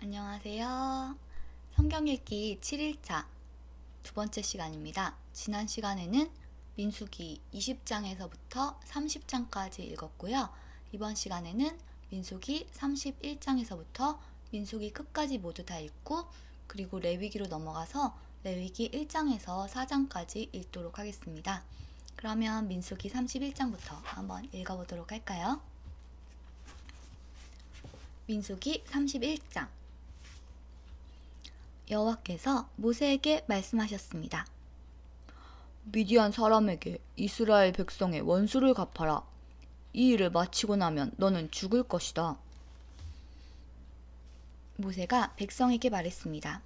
안녕하세요. 성경 읽기 7일차 두 번째 시간입니다. 지난 시간에는 민수기 20장에서부터 30장까지 읽었고요. 이번 시간에는 민수기 31장에서부터 민수기 끝까지 모두 다 읽고 그리고 레위기로 넘어가서 레위기 1장에서 4장까지 읽도록 하겠습니다. 그러면 민수기 31장부터 한번 읽어보도록 할까요? 민수기 31장. 여호와께서 모세에게 말씀하셨습니다. 미디안 사람에게 이스라엘 백성의 원수를 갚아라. 이 일을 마치고 나면 너는 죽을 것이다. 모세가 백성에게 말했습니다.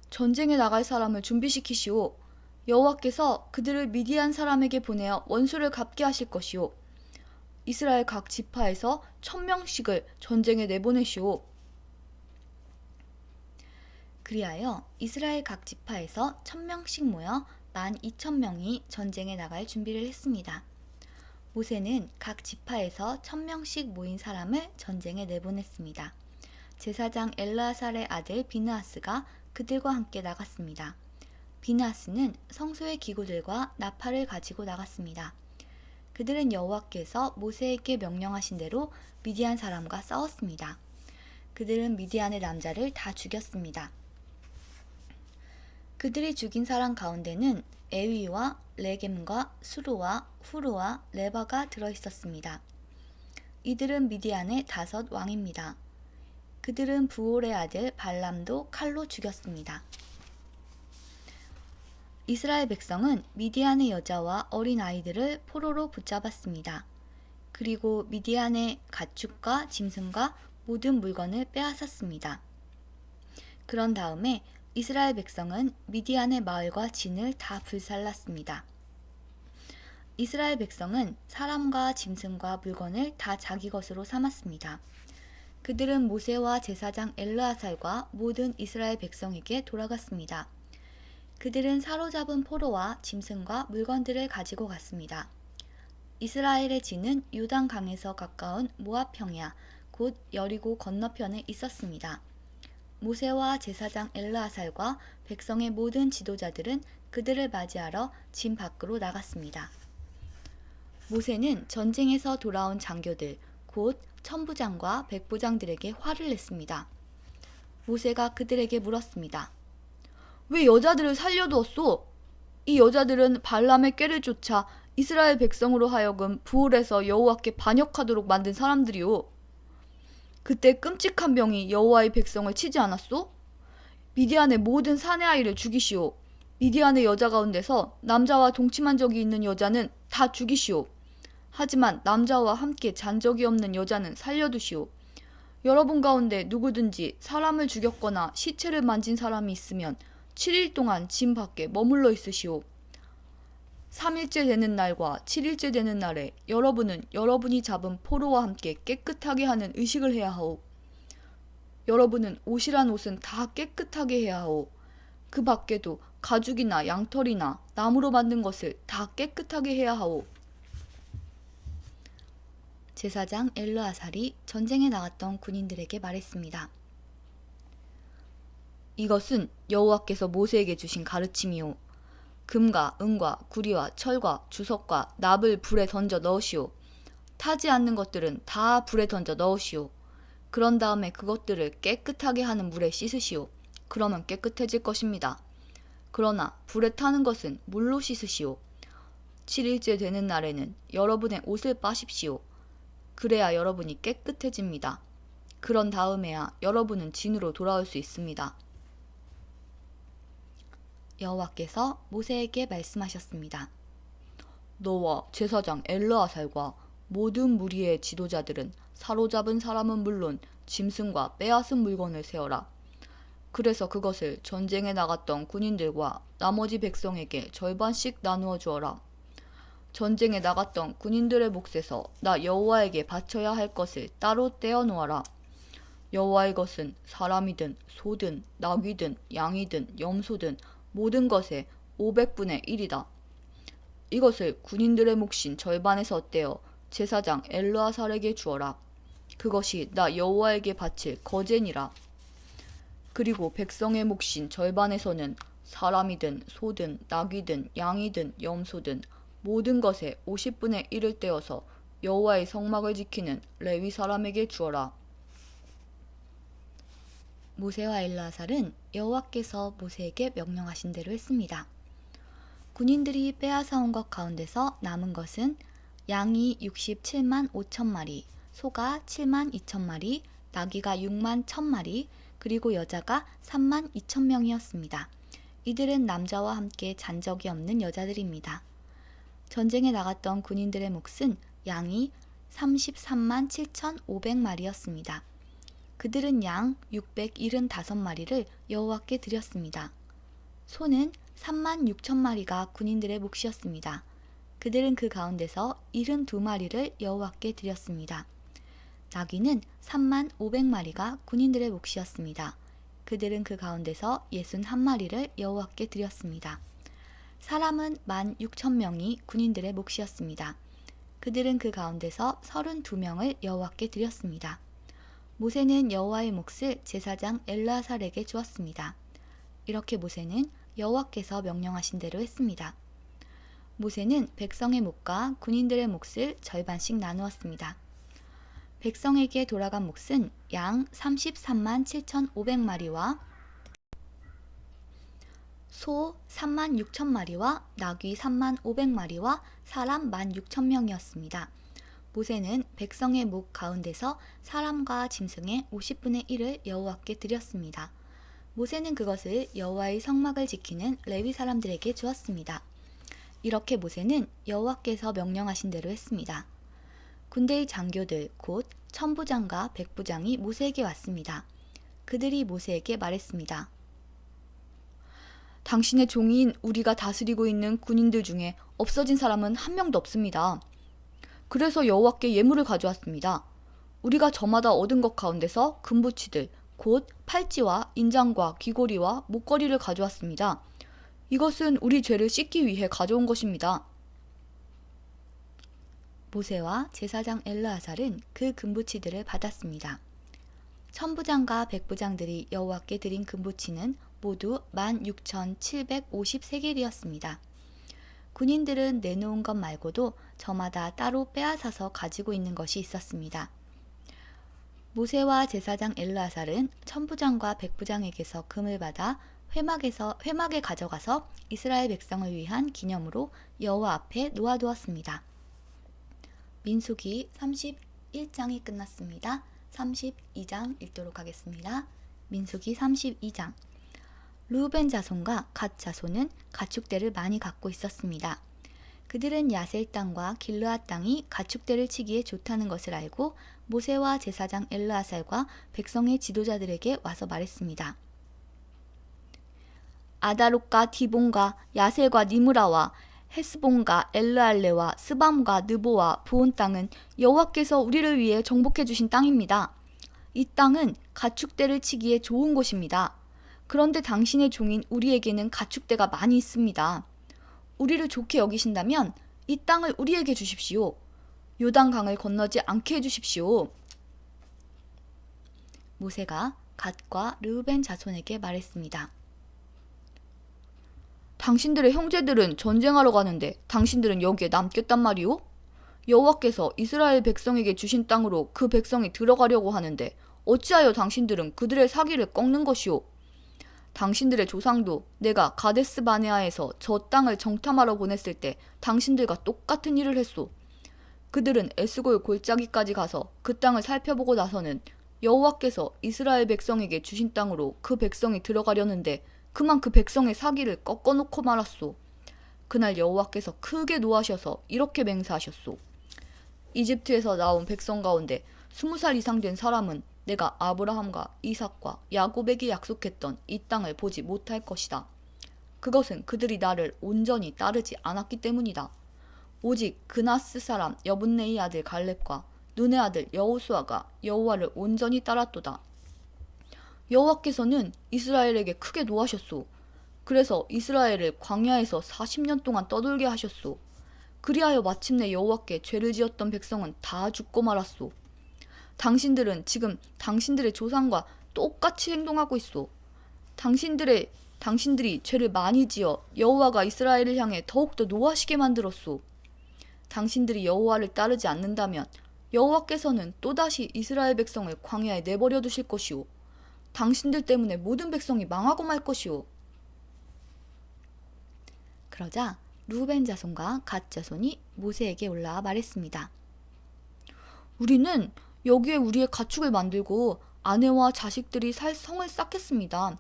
전쟁에 나갈 사람을 준비시키시오. 여호와께서 그들을 미디안 사람에게 보내어 원수를 갚게 하실 것이오. 이스라엘 각 지파에서 1000명씩을 전쟁에 내보내시오. 그리하여 이스라엘 각 지파에서 1000명씩 모여 12,000명이 전쟁에 나갈 준비를 했습니다. 모세는 각 지파에서 1000명씩 모인 사람을 전쟁에 내보냈습니다. 제사장 엘르아살의 아들 비느하스가 그들과 함께 나갔습니다. 비느하스는 성소의 기구들과 나팔을 가지고 나갔습니다. 그들은 여호와께서 모세에게 명령하신 대로 미디안 사람과 싸웠습니다. 그들은 미디안의 남자를 다 죽였습니다. 그들이 죽인 사람 가운데는 에위와 레겜과 수루와 후루와 레바가 들어있었습니다. 이들은 미디안의 5 왕입니다. 그들은 부올의 아들 발람도 칼로 죽였습니다. 이스라엘 백성은 미디안의 여자와 어린 아이들을 포로로 붙잡았습니다. 그리고 미디안의 가축과 짐승과 모든 물건을 빼앗았습니다. 그런 다음에 이스라엘 백성은 미디안의 마을과 진을 다 불살랐습니다. 이스라엘 백성은 사람과 짐승과 물건을 다 자기 것으로 삼았습니다. 그들은 모세와 제사장 엘르아살과 모든 이스라엘 백성에게 돌아갔습니다. 그들은 사로잡은 포로와 짐승과 물건들을 가지고 갔습니다. 이스라엘의 진은 요단 강에서 가까운 모압 평야, 곧 여리고 건너편에 있었습니다. 모세와 제사장 엘르아살과 백성의 모든 지도자들은 그들을 맞이하러 진 밖으로 나갔습니다. 모세는 전쟁에서 돌아온 장교들, 곧 천부장과 백부장들에게 화를 냈습니다. 모세가 그들에게 물었습니다. 왜 여자들을 살려두었소? 이 여자들은 발람의 꾀를 쫓아 이스라엘 백성으로 하여금 부올에서 여호와께 반역하도록 만든 사람들이오. 그때 끔찍한 병이 여호와의 백성을 치지 않았소? 미디안의 모든 사내 아이를 죽이시오. 미디안의 여자 가운데서 남자와 동침한 적이 있는 여자는 다 죽이시오. 하지만 남자와 함께 잔 적이 없는 여자는 살려두시오. 여러분 가운데 누구든지 사람을 죽였거나 시체를 만진 사람이 있으면 7일 동안 진 밖에 머물러 있으시오. 3일째 되는 날과 7일째 되는 날에 여러분은 여러분이 잡은 포로와 함께 깨끗하게 하는 의식을 해야 하오. 여러분은 옷이란 옷은 다 깨끗하게 해야 하오. 그 밖에도 가죽이나 양털이나 나무로 만든 것을 다 깨끗하게 해야 하오. 제사장 엘르아살이 전쟁에 나갔던 군인들에게 말했습니다. 이것은 여호와께서 모세에게 주신 가르침이오. 금과 은과 구리와 철과 주석과 납을 불에 던져 넣으시오. 타지 않는 것들은 다 불에 던져 넣으시오. 그런 다음에 그것들을 깨끗하게 하는 물에 씻으시오. 그러면 깨끗해질 것입니다. 그러나 불에 타는 것은 물로 씻으시오. 7일째 되는 날에는 여러분의 옷을 빠십시오. 그래야 여러분이 깨끗해집니다. 그런 다음에야 여러분은 진으로 돌아올 수 있습니다. 여호와께서 모세에게 말씀하셨습니다. 너와 제사장 엘르아살과 모든 무리의 지도자들은 사로잡은 사람은 물론 짐승과 빼앗은 물건을 세어라. 그래서 그것을 전쟁에 나갔던 군인들과 나머지 백성에게 절반씩 나누어 주어라. 전쟁에 나갔던 군인들의 몫에서 나 여호와에게 바쳐야 할 것을 따로 떼어 놓아라. 여호와의 것은 사람이든 소든 나귀든 양이든 염소든 모든 것의 500분의 1이다. 이것을 군인들의 몫인 절반에서 떼어 제사장 엘르아살에게 주어라. 그것이 나 여호와에게 바칠 거제니라. 그리고 백성의 몫인 절반에서는 사람이든 소든 낙이든 양이든 염소든 모든 것의 50분의 1을 떼어서 여호와의 성막을 지키는 레위 사람에게 주어라. 모세와 엘르아살은 여호와께서 모세에게 명령하신 대로 했습니다. 군인들이 빼앗아온 것 가운데서 남은 것은 양이 67만 5천 마리, 소가 7만 2천 마리, 나귀가 6만 1천 마리, 그리고 여자가 3만 2천 명이었습니다. 이들은 남자와 함께 잔적이 없는 여자들입니다. 전쟁에 나갔던 군인들의 몫은 양이 33만 7,500마리였습니다. 그들은 양 675마리를 여호와께 드렸습니다. 소는 3만 6천 마리가 군인들의 몫이었습니다. 그들은 그 가운데서 72마리를 여호와께 드렸습니다. 나귀는 3만 500마리가 군인들의 몫이었습니다. 그들은 그 가운데서 61마리를 여호와께 드렸습니다. 사람은 16,000명이 군인들의 몫이었습니다. 그들은 그 가운데서 32명을 여호와께 드렸습니다. 모세는 여호와의 몫을 제사장 엘르아살에게 주었습니다. 이렇게 모세는 여호와께서 명령하신 대로 했습니다. 모세는 백성의 몫과 군인들의 몫을 절반씩 나누었습니다. 백성에게 돌아간 몫은 양 33만 7,500마리와 소 3만 6천 마리와 나귀 3만 500마리와 사람 16,000명이었습니다. 모세는 백성의 목 가운데서 사람과 짐승의 50분의 1을 여호와께 드렸습니다. 모세는 그것을 여호와의 성막을 지키는 레위 사람들에게 주었습니다. 이렇게 모세는 여호와께서 명령하신 대로 했습니다. 군대의 장교들 곧 천부장과 백부장이 모세에게 왔습니다. 그들이 모세에게 말했습니다. 당신의 종인 우리가 다스리고 있는 군인들 중에 없어진 사람은 한 명도 없습니다. 그래서 여호와께 예물을 가져왔습니다. 우리가 저마다 얻은 것 가운데서 금부치들 곧 팔찌와 인장과 귀고리와 목걸이를 가져왔습니다. 이것은 우리 죄를 씻기 위해 가져온 것입니다. 모세와 제사장 엘르아살은 그 금부치들을 받았습니다. 천부장과 백부장들이 여호와께 드린 금부치는 모두 16,750세겔이었습니다. 군인들은 내놓은 것 말고도 저마다 따로 빼앗아서 가지고 있는 것이 있었습니다. 모세와 제사장 엘르아살은 천부장과 백부장에게서 금을 받아 회막에 가져가서 이스라엘 백성을 위한 기념으로 여호와 앞에 놓아두었습니다. 민수기 31장이 끝났습니다. 32장 읽도록 하겠습니다. 민수기 32장. 르우벤 자손과 갓 자손은 가축대를 많이 갖고 있었습니다. 그들은 야셀 땅과 길르앗 땅이 가축대를 치기에 좋다는 것을 알고 모세와 제사장 엘르아살과 백성의 지도자들에게 와서 말했습니다. 아다롯과 디본과 야셀과 니므라와 헤스본과 엘르알레와 스밤과 느보와 부온 땅은 여호와께서 우리를 위해 정복해 주신 땅입니다. 이 땅은 가축대를 치기에 좋은 곳입니다. 그런데 당신의 종인 우리에게는 가축대가 많이 있습니다. 우리를 좋게 여기신다면 이 땅을 우리에게 주십시오. 요단강을 건너지 않게 해주십시오. 모세가 갓과 르우벤 자손에게 말했습니다. 당신들의 형제들은 전쟁하러 가는데 당신들은 여기에 남겠단 말이오? 여호와께서 이스라엘 백성에게 주신 땅으로 그 백성이 들어가려고 하는데 어찌하여 당신들은 그들의 사기를 꺾는 것이오? 당신들의 조상도 내가 가데스 바네아에서 저 땅을 정탐하러 보냈을 때 당신들과 똑같은 일을 했소. 그들은 에스골 골짜기까지 가서 그 땅을 살펴보고 나서는 여호와께서 이스라엘 백성에게 주신 땅으로 그 백성이 들어가려는데 그만 그 백성의 사기를 꺾어놓고 말았소. 그날 여호와께서 크게 노하셔서 이렇게 맹세하셨소. 이집트에서 나온 백성 가운데 20살 이상 된 사람은 내가 아브라함과 이삭과 야곱에게 약속했던 이 땅을 보지 못할 것이다. 그것은 그들이 나를 온전히 따르지 않았기 때문이다. 오직 그나스 사람 여분네의 아들 갈렙과 눈의 아들 여호수아가 여호와를 온전히 따랐도다. 여호와께서는 이스라엘에게 크게 노하셨소. 그래서 이스라엘을 광야에서 40년 동안 떠돌게 하셨소. 그리하여 마침내 여호와께 죄를 지었던 백성은 다 죽고 말았소. 당신들은 지금 당신들의 조상과 똑같이 행동하고 있소. 당신들이 죄를 많이 지어 여호와가 이스라엘을 향해 더욱더 노하시게 만들었소. 당신들이 여호와를 따르지 않는다면 여호와께서는 또다시 이스라엘 백성을 광야에 내버려 두실 것이오. 당신들 때문에 모든 백성이 망하고 말 것이오. 그러자 루벤 자손과 갓 자손이 모세에게 올라와 말했습니다. 우리는 여기에 우리의 가축을 만들고 아내와 자식들이 살 성을 쌓겠습니다.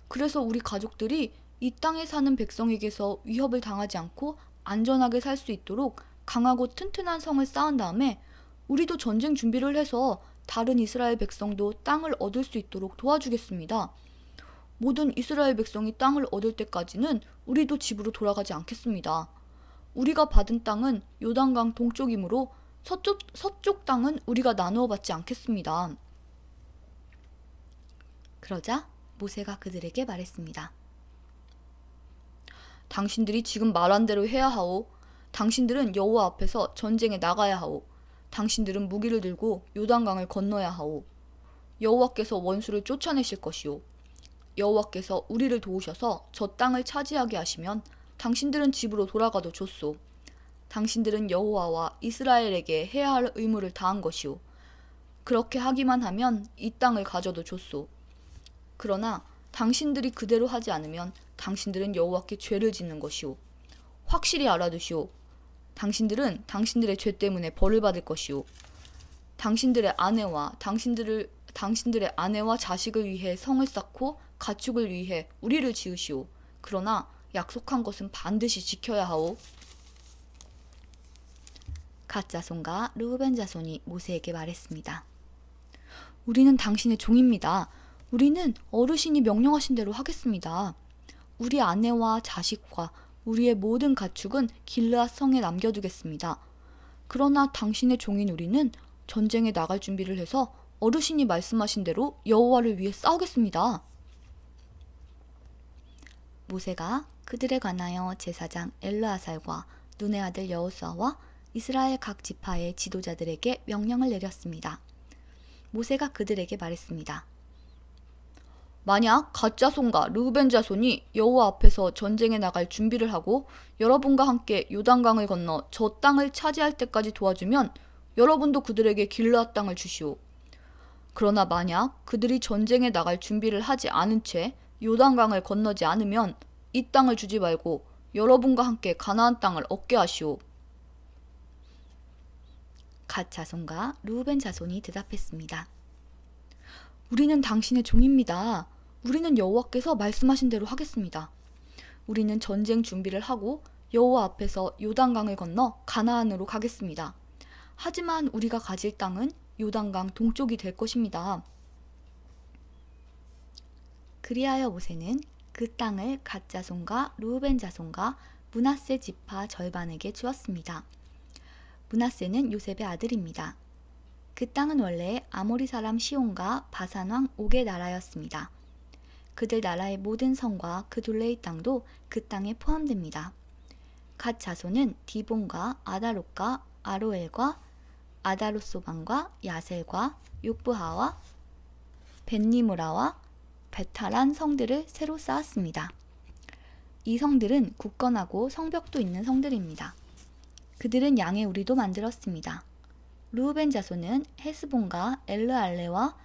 그래서 우리 가족들이 이 땅에 사는 백성에게서 위협을 당하지 않고 안전하게 살 수 있도록 강하고 튼튼한 성을 쌓은 다음에 우리도 전쟁 준비를 해서 다른 이스라엘 백성도 땅을 얻을 수 있도록 도와주겠습니다. 모든 이스라엘 백성이 땅을 얻을 때까지는 우리도 집으로 돌아가지 않겠습니다. 우리가 받은 땅은 요단강 동쪽이므로 서쪽 땅은 우리가 나누어 받지 않겠습니다. 그러자 모세가 그들에게 말했습니다. 당신들이 지금 말한 대로 해야 하오. 당신들은 여호와 앞에서 전쟁에 나가야 하오. 당신들은 무기를 들고 요단강을 건너야 하오. 여호와께서 원수를 쫓아내실 것이오. 여호와께서 우리를 도우셔서 저 땅을 차지하게 하시면 당신들은 집으로 돌아가도 좋소. 당신들은 여호와와 이스라엘에게 해야 할 의무를 다한 것이오. 그렇게 하기만 하면 이 땅을 가져도 좋소. 그러나 당신들이 그대로 하지 않으면 당신들은 여호와께 죄를 짓는 것이오. 확실히 알아두시오. 당신들은 당신들의 죄 때문에 벌을 받을 것이오. 당신들의 아내와 자식을 위해 성을 쌓고 가축을 위해 우리를 지으시오. 그러나 약속한 것은 반드시 지켜야 하오. 갓 자손과 르우벤 자손이 모세에게 말했습니다. 우리는 당신의 종입니다. 우리는 어르신이 명령하신 대로 하겠습니다. 우리 아내와 자식과 우리의 모든 가축은 길르앗 성에 남겨두겠습니다. 그러나 당신의 종인 우리는 전쟁에 나갈 준비를 해서 어르신이 말씀하신 대로 여호와를 위해 싸우겠습니다. 모세가 그들에 관하여 제사장 엘르아살과 눈의 아들 여호수아와 이스라엘 각 지파의 지도자들에게 명령을 내렸습니다. 모세가 그들에게 말했습니다. 만약 갓 자손과 르우벤 자손이 여호와 앞에서 전쟁에 나갈 준비를 하고 여러분과 함께 요단강을 건너 저 땅을 차지할 때까지 도와주면 여러분도 그들에게 길르앗 땅을 주시오. 그러나 만약 그들이 전쟁에 나갈 준비를 하지 않은 채 요단강을 건너지 않으면 이 땅을 주지 말고 여러분과 함께 가나안 땅을 얻게 하시오. 갓 자손과 르우벤 자손이 대답했습니다. 우리는 당신의 종입니다. 우리는 여호와께서 말씀하신 대로 하겠습니다. 우리는 전쟁 준비를 하고 여호와 앞에서 요단강을 건너 가나안으로 가겠습니다. 하지만 우리가 가질 땅은 요단강 동쪽이 될 것입니다. 그리하여 모세는 그 땅을 갓 자손과 르우벤 자손과 므낫세 지파 절반에게 주었습니다. 므낫세는 요셉의 아들입니다. 그 땅은 원래 아모리 사람 시온과 바산 왕 옥의 나라였습니다. 그들 나라의 모든 성과 그 둘레의 땅도 그 땅에 포함됩니다. 갓 자손은 디본과 아다롯과 아로엘과 아다롯소반과 야셀과 욕부하와 벳니무라와 베타란 성들을 새로 쌓았습니다. 이 성들은 굳건하고 성벽도 있는 성들입니다. 그들은 양의 우리도 만들었습니다. 르우벤 자손은 헤스본과 엘르알레와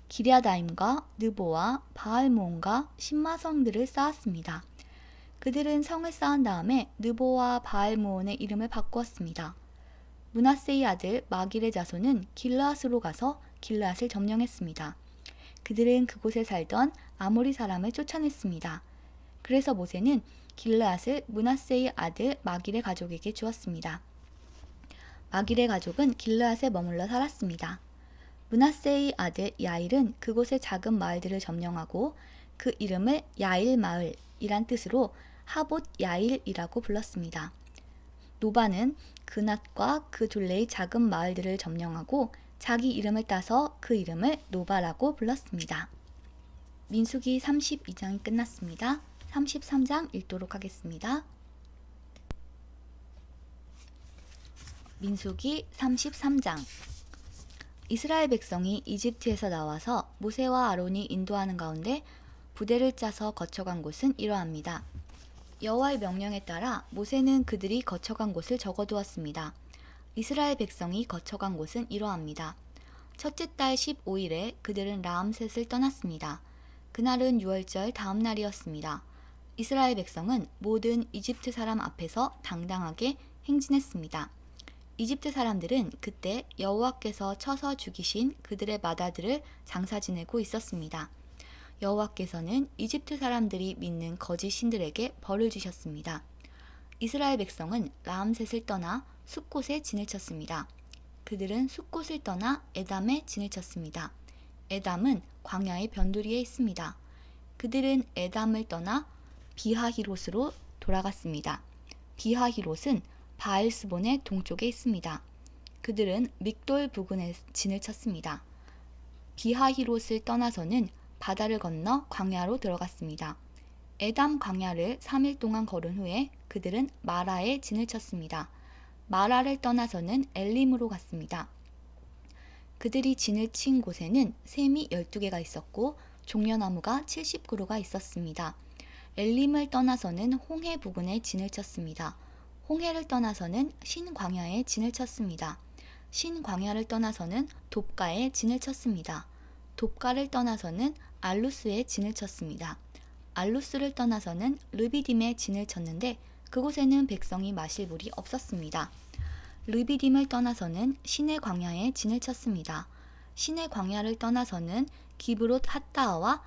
기랴다임과 느보와 바알모온과 신마 성들을 쌓았습니다. 그들은 성을 쌓은 다음에 느보와 바알모온의 이름을 바꾸었습니다. 므낫세의 아들 마길의 자손은 길르앗으로 가서 길르앗을 점령했습니다. 그들은 그곳에 살던 아모리 사람을 쫓아냈습니다. 그래서 모세는 길르앗을 므낫세의 아들 마길의 가족에게 주었습니다. 마길의 가족은 길르앗에 머물러 살았습니다. 므낫세의 아들 야일은 그곳의 작은 마을들을 점령하고 그 이름을 야일 마을이란 뜻으로 하봇 야일이라고 불렀습니다. 노바는 그낫과 그 둘레의 작은 마을들을 점령하고 자기 이름을 따서 그 이름을 노바라고 불렀습니다. 민수기 32장이 끝났습니다. 33장 읽도록 하겠습니다. 민수기 33장. 이스라엘 백성이 이집트에서 나와서 모세와 아론이 인도하는 가운데 부대를 짜서 거쳐간 곳은 이러합니다. 여호와의 명령에 따라 모세는 그들이 거쳐간 곳을 적어두었습니다. 이스라엘 백성이 거쳐간 곳은 이러합니다. 첫째 달 15일에 그들은 라암셋을 떠났습니다. 그날은 유월절 다음 날이었습니다. 이스라엘 백성은 모든 이집트 사람 앞에서 당당하게 행진했습니다. 이집트 사람들은 그때 여호와께서 쳐서 죽이신 그들의 맏아들을 장사 지내고 있었습니다. 여호와께서는 이집트 사람들이 믿는 거짓 신들에게 벌을 주셨습니다. 이스라엘 백성은 라암셋을 떠나 숲곳에 진을 쳤습니다. 그들은 숲곳을 떠나 에담에 진을 쳤습니다. 에담은 광야의 변두리에 있습니다. 그들은 에담을 떠나 비하히롯으로 돌아갔습니다. 비하히롯은 바알스본의 동쪽에 있습니다. 그들은 믹돌 부근에 진을 쳤습니다. 비하히롯을 떠나서는 바다를 건너 광야로 들어갔습니다. 에담 광야를 3일 동안 걸은 후에 그들은 마라에 진을 쳤습니다. 마라를 떠나서는 엘림으로 갔습니다. 그들이 진을 친 곳에는 샘이 12개가 있었고 종려나무가 70그루가 있었습니다. 엘림을 떠나서는 홍해 부근에 진을 쳤습니다. 홍해를 떠나서는 신광야에 진을 쳤습니다. 신광야를 떠나서는 돕가에 진을 쳤습니다. 돕가를 떠나서는 알루스에 진을 쳤습니다. 알루스를 떠나서는 르비딤에 진을 쳤는데 그곳에는 백성이 마실 물이 없었습니다. 르비딤을 떠나서는 신의 광야에 진을 쳤습니다. 신의 광야를 떠나서는 기브롯 핫다아와에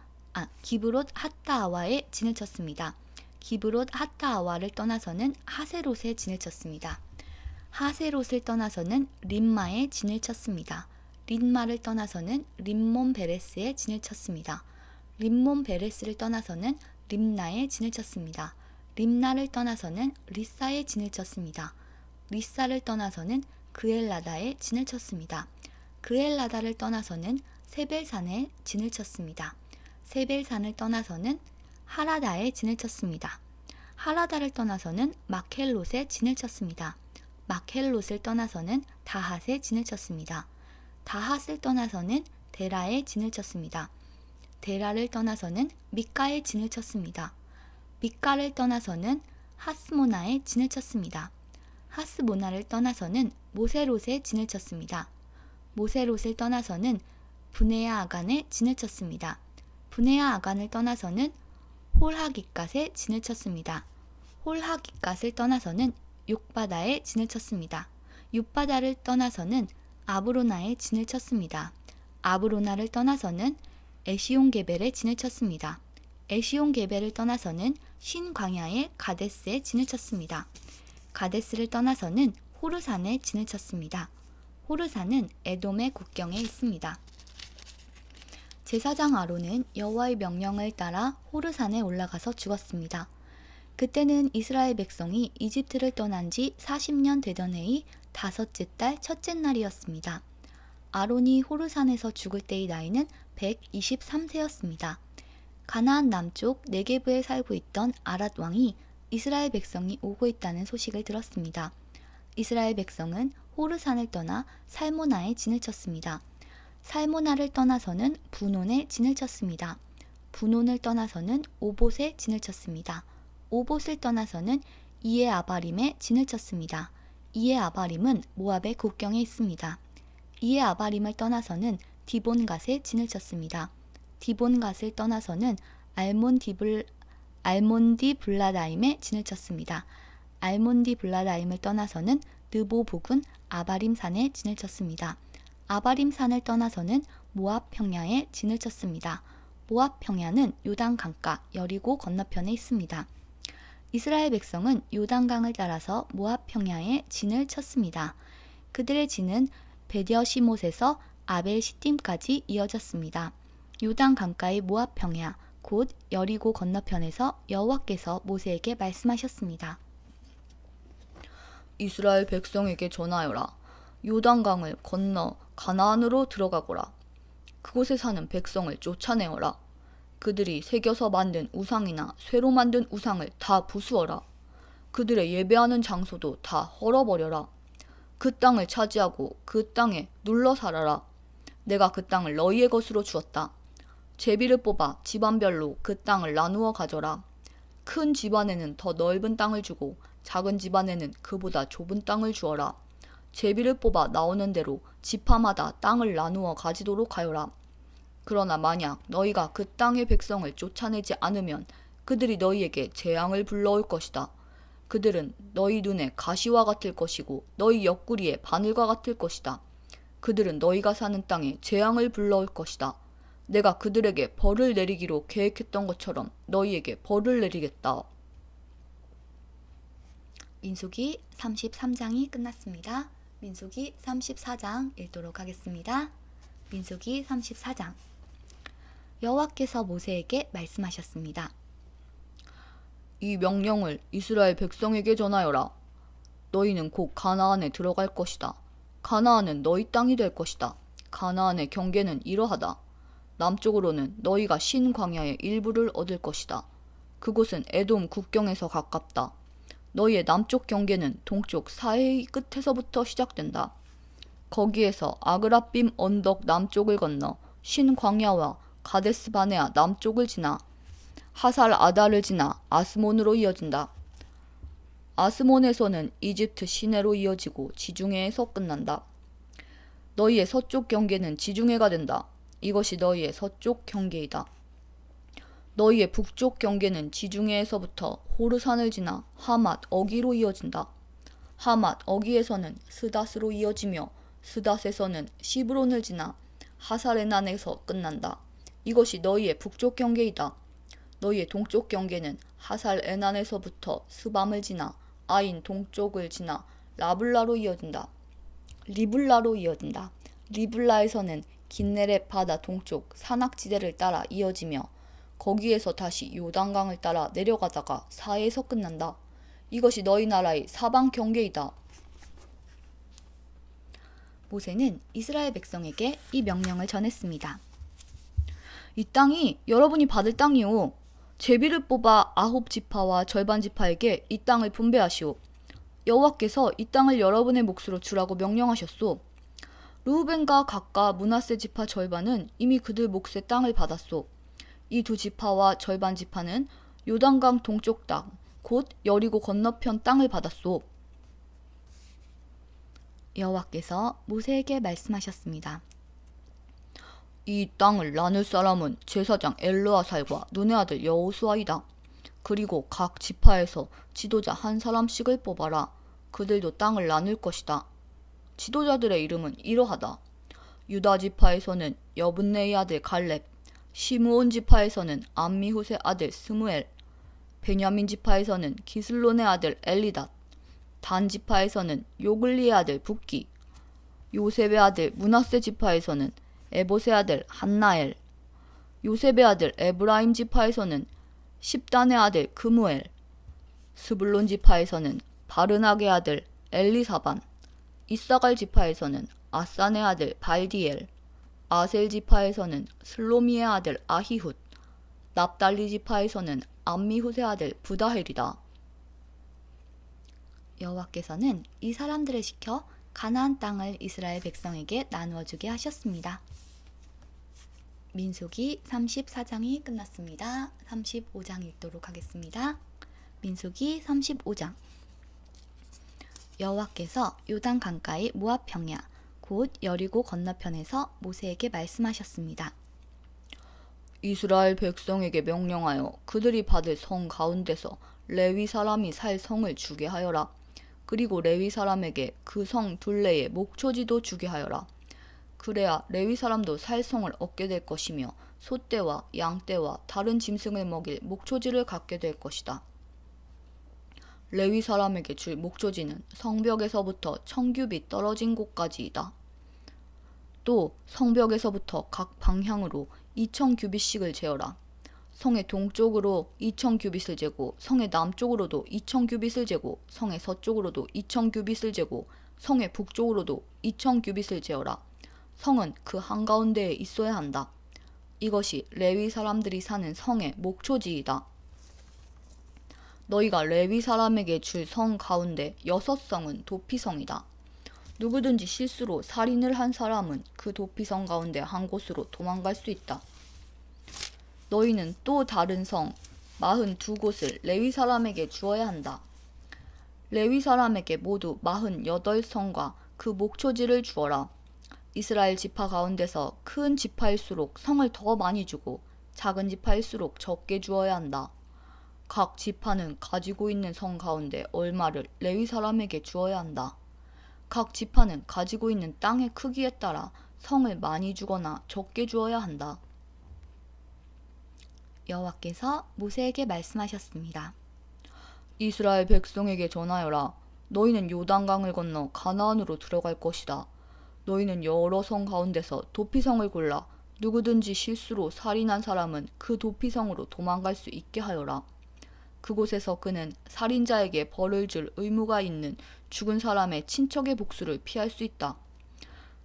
진을 쳤습니다. 기브롯 핫다아와를 떠나서는 하세롯에 진을 쳤습니다. 하세롯을 떠나서는 림마에 진을 쳤습니다. 림마를 떠나서는 림몬 베레스에 진을 쳤습니다. 림몬 베레스를 떠나서는 림나에 진을 쳤습니다. 림나를 떠나서는 리사에 진을 쳤습니다. 리사를 떠나서는 그엘라다에 진을 쳤습니다. 그엘라다를 떠나서는 세벨산에 진을 쳤습니다. 세벨산을 떠나서는 하라다에 진을 쳤습니다. 하라다를 떠나서는 마켈롯에 진을 쳤습니다. 마켈롯을 떠나서는 다핫에 진을 쳤습니다. 다핫을 떠나서는 데라에 진을 쳤습니다. 데라를 떠나서는 미가에 진을 쳤습니다. 미가를 떠나서는 하스모나에 진을 쳤습니다. 하스모나를 떠나서는 모세롯에 진을 쳤습니다. 모세롯을 떠나서는 브네아 아간에 진을 쳤습니다. 브네아 아간을 떠나서는 홀하기갓에 진을 쳤습니다. 홀하기갓을 떠나서는 욕바다에 진을 쳤습니다. 욕바다를 떠나서는 아브로나에 진을 쳤습니다. 아브로나를 떠나서는 에시온게벨에 진을 쳤습니다. 에시온게벨을 떠나서는 신광야의 가데스에 진을 쳤습니다. 가데스를 떠나서는 호르산에 진을 쳤습니다. 호르산은 에돔의 국경에 있습니다. 제사장 아론은 여호와의 명령을 따라 호르산에 올라가서 죽었습니다. 그때는 이스라엘 백성이 이집트를 떠난 지 40년 되던 해의 다섯째 달 첫째 날이었습니다. 아론이 호르산에서 죽을 때의 나이는 123세였습니다. 가나안 남쪽 네게브에 살고 있던 아랏 왕이 이스라엘 백성이 오고 있다는 소식을 들었습니다. 이스라엘 백성은 호르산을 떠나 살모나에 진을 쳤습니다. 살모나를 떠나서는 분온에 진을 쳤습니다. 분온을 떠나서는 오봇에 진을 쳤습니다. 오봇을 떠나서는 이에 아바림에 진을 쳤습니다. 이에 아바림은 모압의 국경에 있습니다. 이에 아바림을 떠나서는 디본갓에 진을 쳤습니다. 디본갓을 떠나서는 알몬디 블라다임에 진을 쳤습니다. 알몬디 블라다임을 떠나서는 느보 부근 아바림산에 진을 쳤습니다. 아바림산을 떠나서는 모압 평야에 진을 쳤습니다. 모압 평야는 요단 강가 여리고 건너편에 있습니다. 이스라엘 백성은 요단강을 따라서 모압 평야에 진을 쳤습니다. 그들의 진은 베디어시못에서 아벨 시딤까지 이어졌습니다. 요단 강가의 모압 평야 곧 여리고 건너편에서 여호와께서 모세에게 말씀하셨습니다. 이스라엘 백성에게 전하여라. 요단강을 건너 가나안으로 들어가거라. 그곳에 사는 백성을 쫓아내어라. 그들이 새겨서 만든 우상이나 쇠로 만든 우상을 다 부수어라. 그들의 예배하는 장소도 다 헐어버려라. 그 땅을 차지하고 그 땅에 눌러 살아라. 내가 그 땅을 너희의 것으로 주었다. 제비를 뽑아 집안별로 그 땅을 나누어 가져라. 큰 집안에는 더 넓은 땅을 주고 작은 집안에는 그보다 좁은 땅을 주어라. 제비를 뽑아 나오는 대로 지파마다 땅을 나누어 가지도록 하여라. 그러나 만약 너희가 그 땅의 백성을 쫓아내지 않으면 그들이 너희에게 재앙을 불러올 것이다. 그들은 너희 눈에 가시와 같을 것이고 너희 옆구리에 바늘과 같을 것이다. 그들은 너희가 사는 땅에 재앙을 불러올 것이다. 내가 그들에게 벌을 내리기로 계획했던 것처럼 너희에게 벌을 내리겠다. 민수기 33장이 끝났습니다. 민수기 34장 읽도록 하겠습니다. 민수기 34장. 여호와께서 모세에게 말씀하셨습니다. 이 명령을 이스라엘 백성에게 전하여라. 너희는 곧 가나안에 들어갈 것이다. 가나안은 너희 땅이 될 것이다. 가나안의 경계는 이러하다. 남쪽으로는 너희가 신 광야의 일부를 얻을 것이다. 그곳은 에돔 국경에서 가깝다. 너희의 남쪽 경계는 동쪽 사해의 끝에서부터 시작된다. 거기에서 아그라빔 언덕 남쪽을 건너 신 광야와 가데스 바네아 남쪽을 지나 하살 아다를 지나 아스몬으로 이어진다. 아스몬에서는 이집트 시내로 이어지고 지중해에서 끝난다. 너희의 서쪽 경계는 지중해가 된다. 이것이 너희의 서쪽 경계이다. 너희의 북쪽 경계는 지중해에서부터 호르산을 지나 하맛 어기로 이어진다. 하맛 어기에서는 스닷으로 이어지며 스닷에서는 시브론을 지나 하살에난에서 끝난다. 이것이 너희의 북쪽 경계이다. 너희의 동쪽 경계는 하살에난에서부터 스밤을 지나 아인 동쪽을 지나 라블라로 이어진다. 리블라로 이어진다. 리블라에서는 긴네렛 바다 동쪽 산악지대를 따라 이어지며 거기에서 다시 요단강을 따라 내려가다가 사해에서 끝난다. 이것이 너희 나라의 사방 경계이다. 모세는 이스라엘 백성에게 이 명령을 전했습니다. 이 땅이 여러분이 받을 땅이오. 제비를 뽑아 아홉 지파와 절반 지파에게 이 땅을 분배하시오. 여호와께서 이 땅을 여러분의 몫으로 주라고 명령하셨소. 르우벤과 갓과 므낫세 지파 절반은 이미 그들 몫의 땅을 받았소. 이 두 지파와 절반 지파는 요단강 동쪽 땅, 곧 여리고 건너편 땅을 받았소. 여호와께서 모세에게 말씀하셨습니다. 이 땅을 나눌 사람은 제사장 엘르아살과 눈의 아들 여호수아이다. 그리고 각 지파에서 지도자 한 사람씩을 뽑아라. 그들도 땅을 나눌 것이다. 지도자들의 이름은 이러하다. 유다 지파에서는 여분네의 아들 갈렙, 시므온 지파에서는 암미훗의 아들 스무엘, 베냐민 지파에서는 기슬론의 아들 엘리닷, 단 지파에서는 요글리의 아들 붓기, 요셉의 아들 므낫세 지파에서는 에봇의 아들 한나엘, 요셉의 아들 에브라임 지파에서는 십단의 아들 그무엘, 스불론 지파에서는 바르낙의 아들 엘리사반, 이사갈 지파에서는 아산의 아들 발디엘, 아셀 지파에서는 슬로미의 아들 아히훗, 납달리 지파에서는 암미훗의 아들 부다헬이다. 여호와께서는 이 사람들을 시켜 가나안 땅을 이스라엘 백성에게 나누어 주게 하셨습니다. 민수기 34장이 끝났습니다. 35장 읽도록 하겠습니다. 민수기 35장. 여호와께서 요단 강가의 모압 평야 곧 여리고 건너편에서 모세에게 말씀하셨습니다. 이스라엘 백성에게 명령하여 그들이 받을 성 가운데서 레위 사람이 살 성을 주게 하여라. 그리고 레위 사람에게 그 성 둘레에 목초지도 주게 하여라. 그래야 레위 사람도 살 성을 얻게 될 것이며 소떼와 양떼와 다른 짐승을 먹일 목초지를 갖게 될 것이다. 레위 사람에게 줄 목초지는 성벽에서부터 1000규빗 떨어진 곳까지이다. 또 성벽에서부터 각 방향으로 2000규빗씩을 재어라. 성의 동쪽으로 2000규빗을 재고 성의 남쪽으로도 2000규빗을 재고 성의 서쪽으로도 2000규빗을 재고 성의 북쪽으로도 2000규빗을 재어라. 성은 그 한가운데에 있어야 한다. 이것이 레위 사람들이 사는 성의 목초지이다. 너희가 레위 사람에게 줄 성 가운데 6성은 도피성이다. 누구든지 실수로 살인을 한 사람은 그 도피성 가운데 한 곳으로 도망갈 수 있다. 너희는 또 다른 성 42곳을 레위 사람에게 주어야 한다. 레위 사람에게 모두 48성과 그 목초지를 주어라. 이스라엘 지파 가운데서 큰 지파일수록 성을 더 많이 주고 작은 지파일수록 적게 주어야 한다. 각 지파는 가지고 있는 성 가운데 얼마를 레위 사람에게 주어야 한다. 각 지파는 가지고 있는 땅의 크기에 따라 성을 많이 주거나 적게 주어야 한다. 여호와께서 모세에게 말씀하셨습니다. 이스라엘 백성에게 전하여라. 너희는 요단강을 건너 가나안으로 들어갈 것이다. 너희는 여러 성 가운데서 도피성을 골라 누구든지 실수로 살인한 사람은 그 도피성으로 도망갈 수 있게 하여라. 그곳에서 그는 살인자에게 벌을 줄 의무가 있는 죽은 사람의 친척의 복수를 피할 수 있다.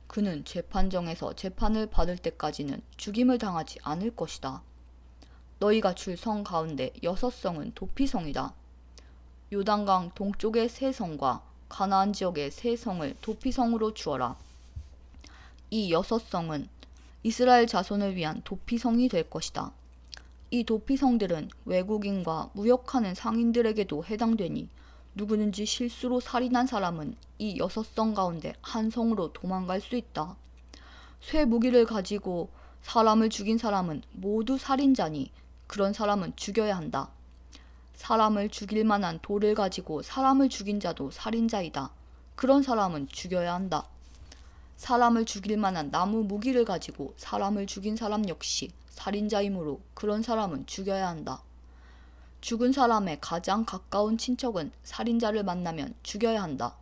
그는 재판정에서 재판을 받을 때까지는 죽임을 당하지 않을 것이다. 너희가 줄 성 가운데 6성은 도피성이다. 요단강 동쪽의 3성과 가나안 지역의 3성을 도피성으로 주어라. 이 6성은 이스라엘 자손을 위한 도피성이 될 것이다. 이 도피성들은 외국인과 무역하는 상인들에게도 해당되니 누구든지 실수로 살인한 사람은 이 6성 가운데 한 성으로 도망갈 수 있다. 쇠 무기를 가지고 사람을 죽인 사람은 모두 살인자니 그런 사람은 죽여야 한다. 사람을 죽일 만한 돌을 가지고 사람을 죽인 자도 살인자이다. 그런 사람은 죽여야 한다. 사람을 죽일 만한 나무 무기를 가지고 사람을 죽인 사람 역시 살인자이므로 그런 사람은 죽여야 한다. 죽은 사람의 가장 가까운 친척은 살인자를 만나면 죽여야 한다.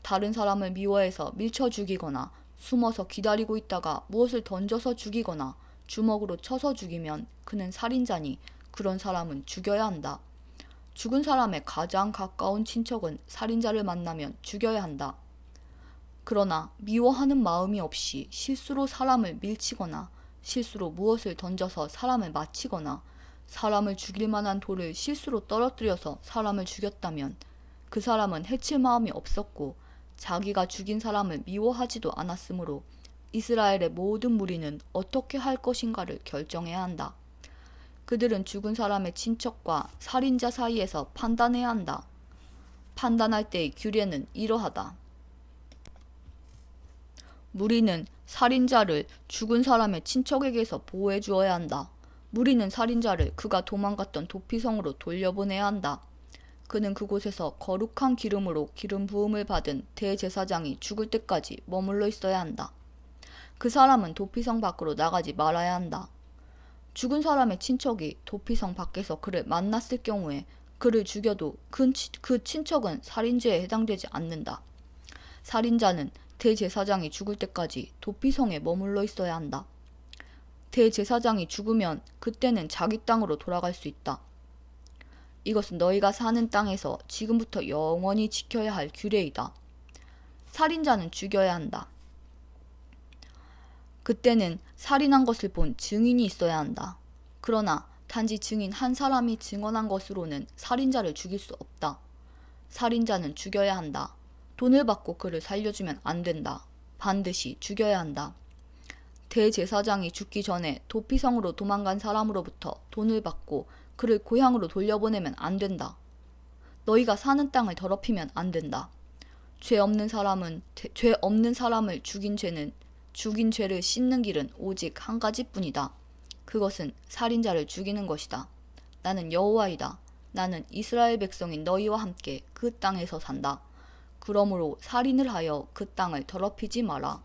다른 사람을 미워해서 밀쳐 죽이거나 숨어서 기다리고 있다가 무엇을 던져서 죽이거나 주먹으로 쳐서 죽이면 그는 살인자니 그런 사람은 죽여야 한다. 죽은 사람의 가장 가까운 친척은 살인자를 만나면 죽여야 한다. 그러나 미워하는 마음이 없이 실수로 사람을 밀치거나 실수로 무엇을 던져서 사람을 맞히거나 사람을 죽일 만한 돌을 실수로 떨어뜨려서 사람을 죽였다면 그 사람은 해칠 마음이 없었고 자기가 죽인 사람을 미워하지도 않았으므로 이스라엘의 모든 무리는 어떻게 할 것인가를 결정해야 한다. 그들은 죽은 사람의 친척과 살인자 사이에서 판단해야 한다. 판단할 때의 규례는 이러하다. 무리는 살인자를 죽은 사람의 친척에게서 보호해 주어야 한다. 무리는 살인자를 그가 도망갔던 도피성으로 돌려보내야 한다. 그는 그곳에서 거룩한 기름으로 기름 부음을 받은 대제사장이 죽을 때까지 머물러 있어야 한다. 그 사람은 도피성 밖으로 나가지 말아야 한다. 죽은 사람의 친척이 도피성 밖에서 그를 만났을 경우에 그를 죽여도 그 친척은 살인죄에 해당되지 않는다. 살인자는 대제사장이 죽을 때까지 도피성에 머물러 있어야 한다. 대제사장이 죽으면 그때는 자기 땅으로 돌아갈 수 있다. 이것은 너희가 사는 땅에서 지금부터 영원히 지켜야 할 규례이다. 살인자는 죽여야 한다. 그때는 살인한 것을 본 증인이 있어야 한다. 그러나 단지 증인 한 사람이 증언한 것으로는 살인자를 죽일 수 없다. 살인자는 죽여야 한다. 돈을 받고 그를 살려주면 안 된다. 반드시 죽여야 한다. 대제사장이 죽기 전에 도피성으로 도망간 사람으로부터 돈을 받고 그를 고향으로 돌려보내면 안 된다. 너희가 사는 땅을 더럽히면 안 된다. 죄 없는 사람을 죽인 죄를 씻는 길은 오직 한 가지뿐이다. 그것은 살인자를 죽이는 것이다. 나는 여호와이다. 나는 이스라엘 백성인 너희와 함께 그 땅에서 산다. 그러므로 살인을 하여 그 땅을 더럽히지 마라.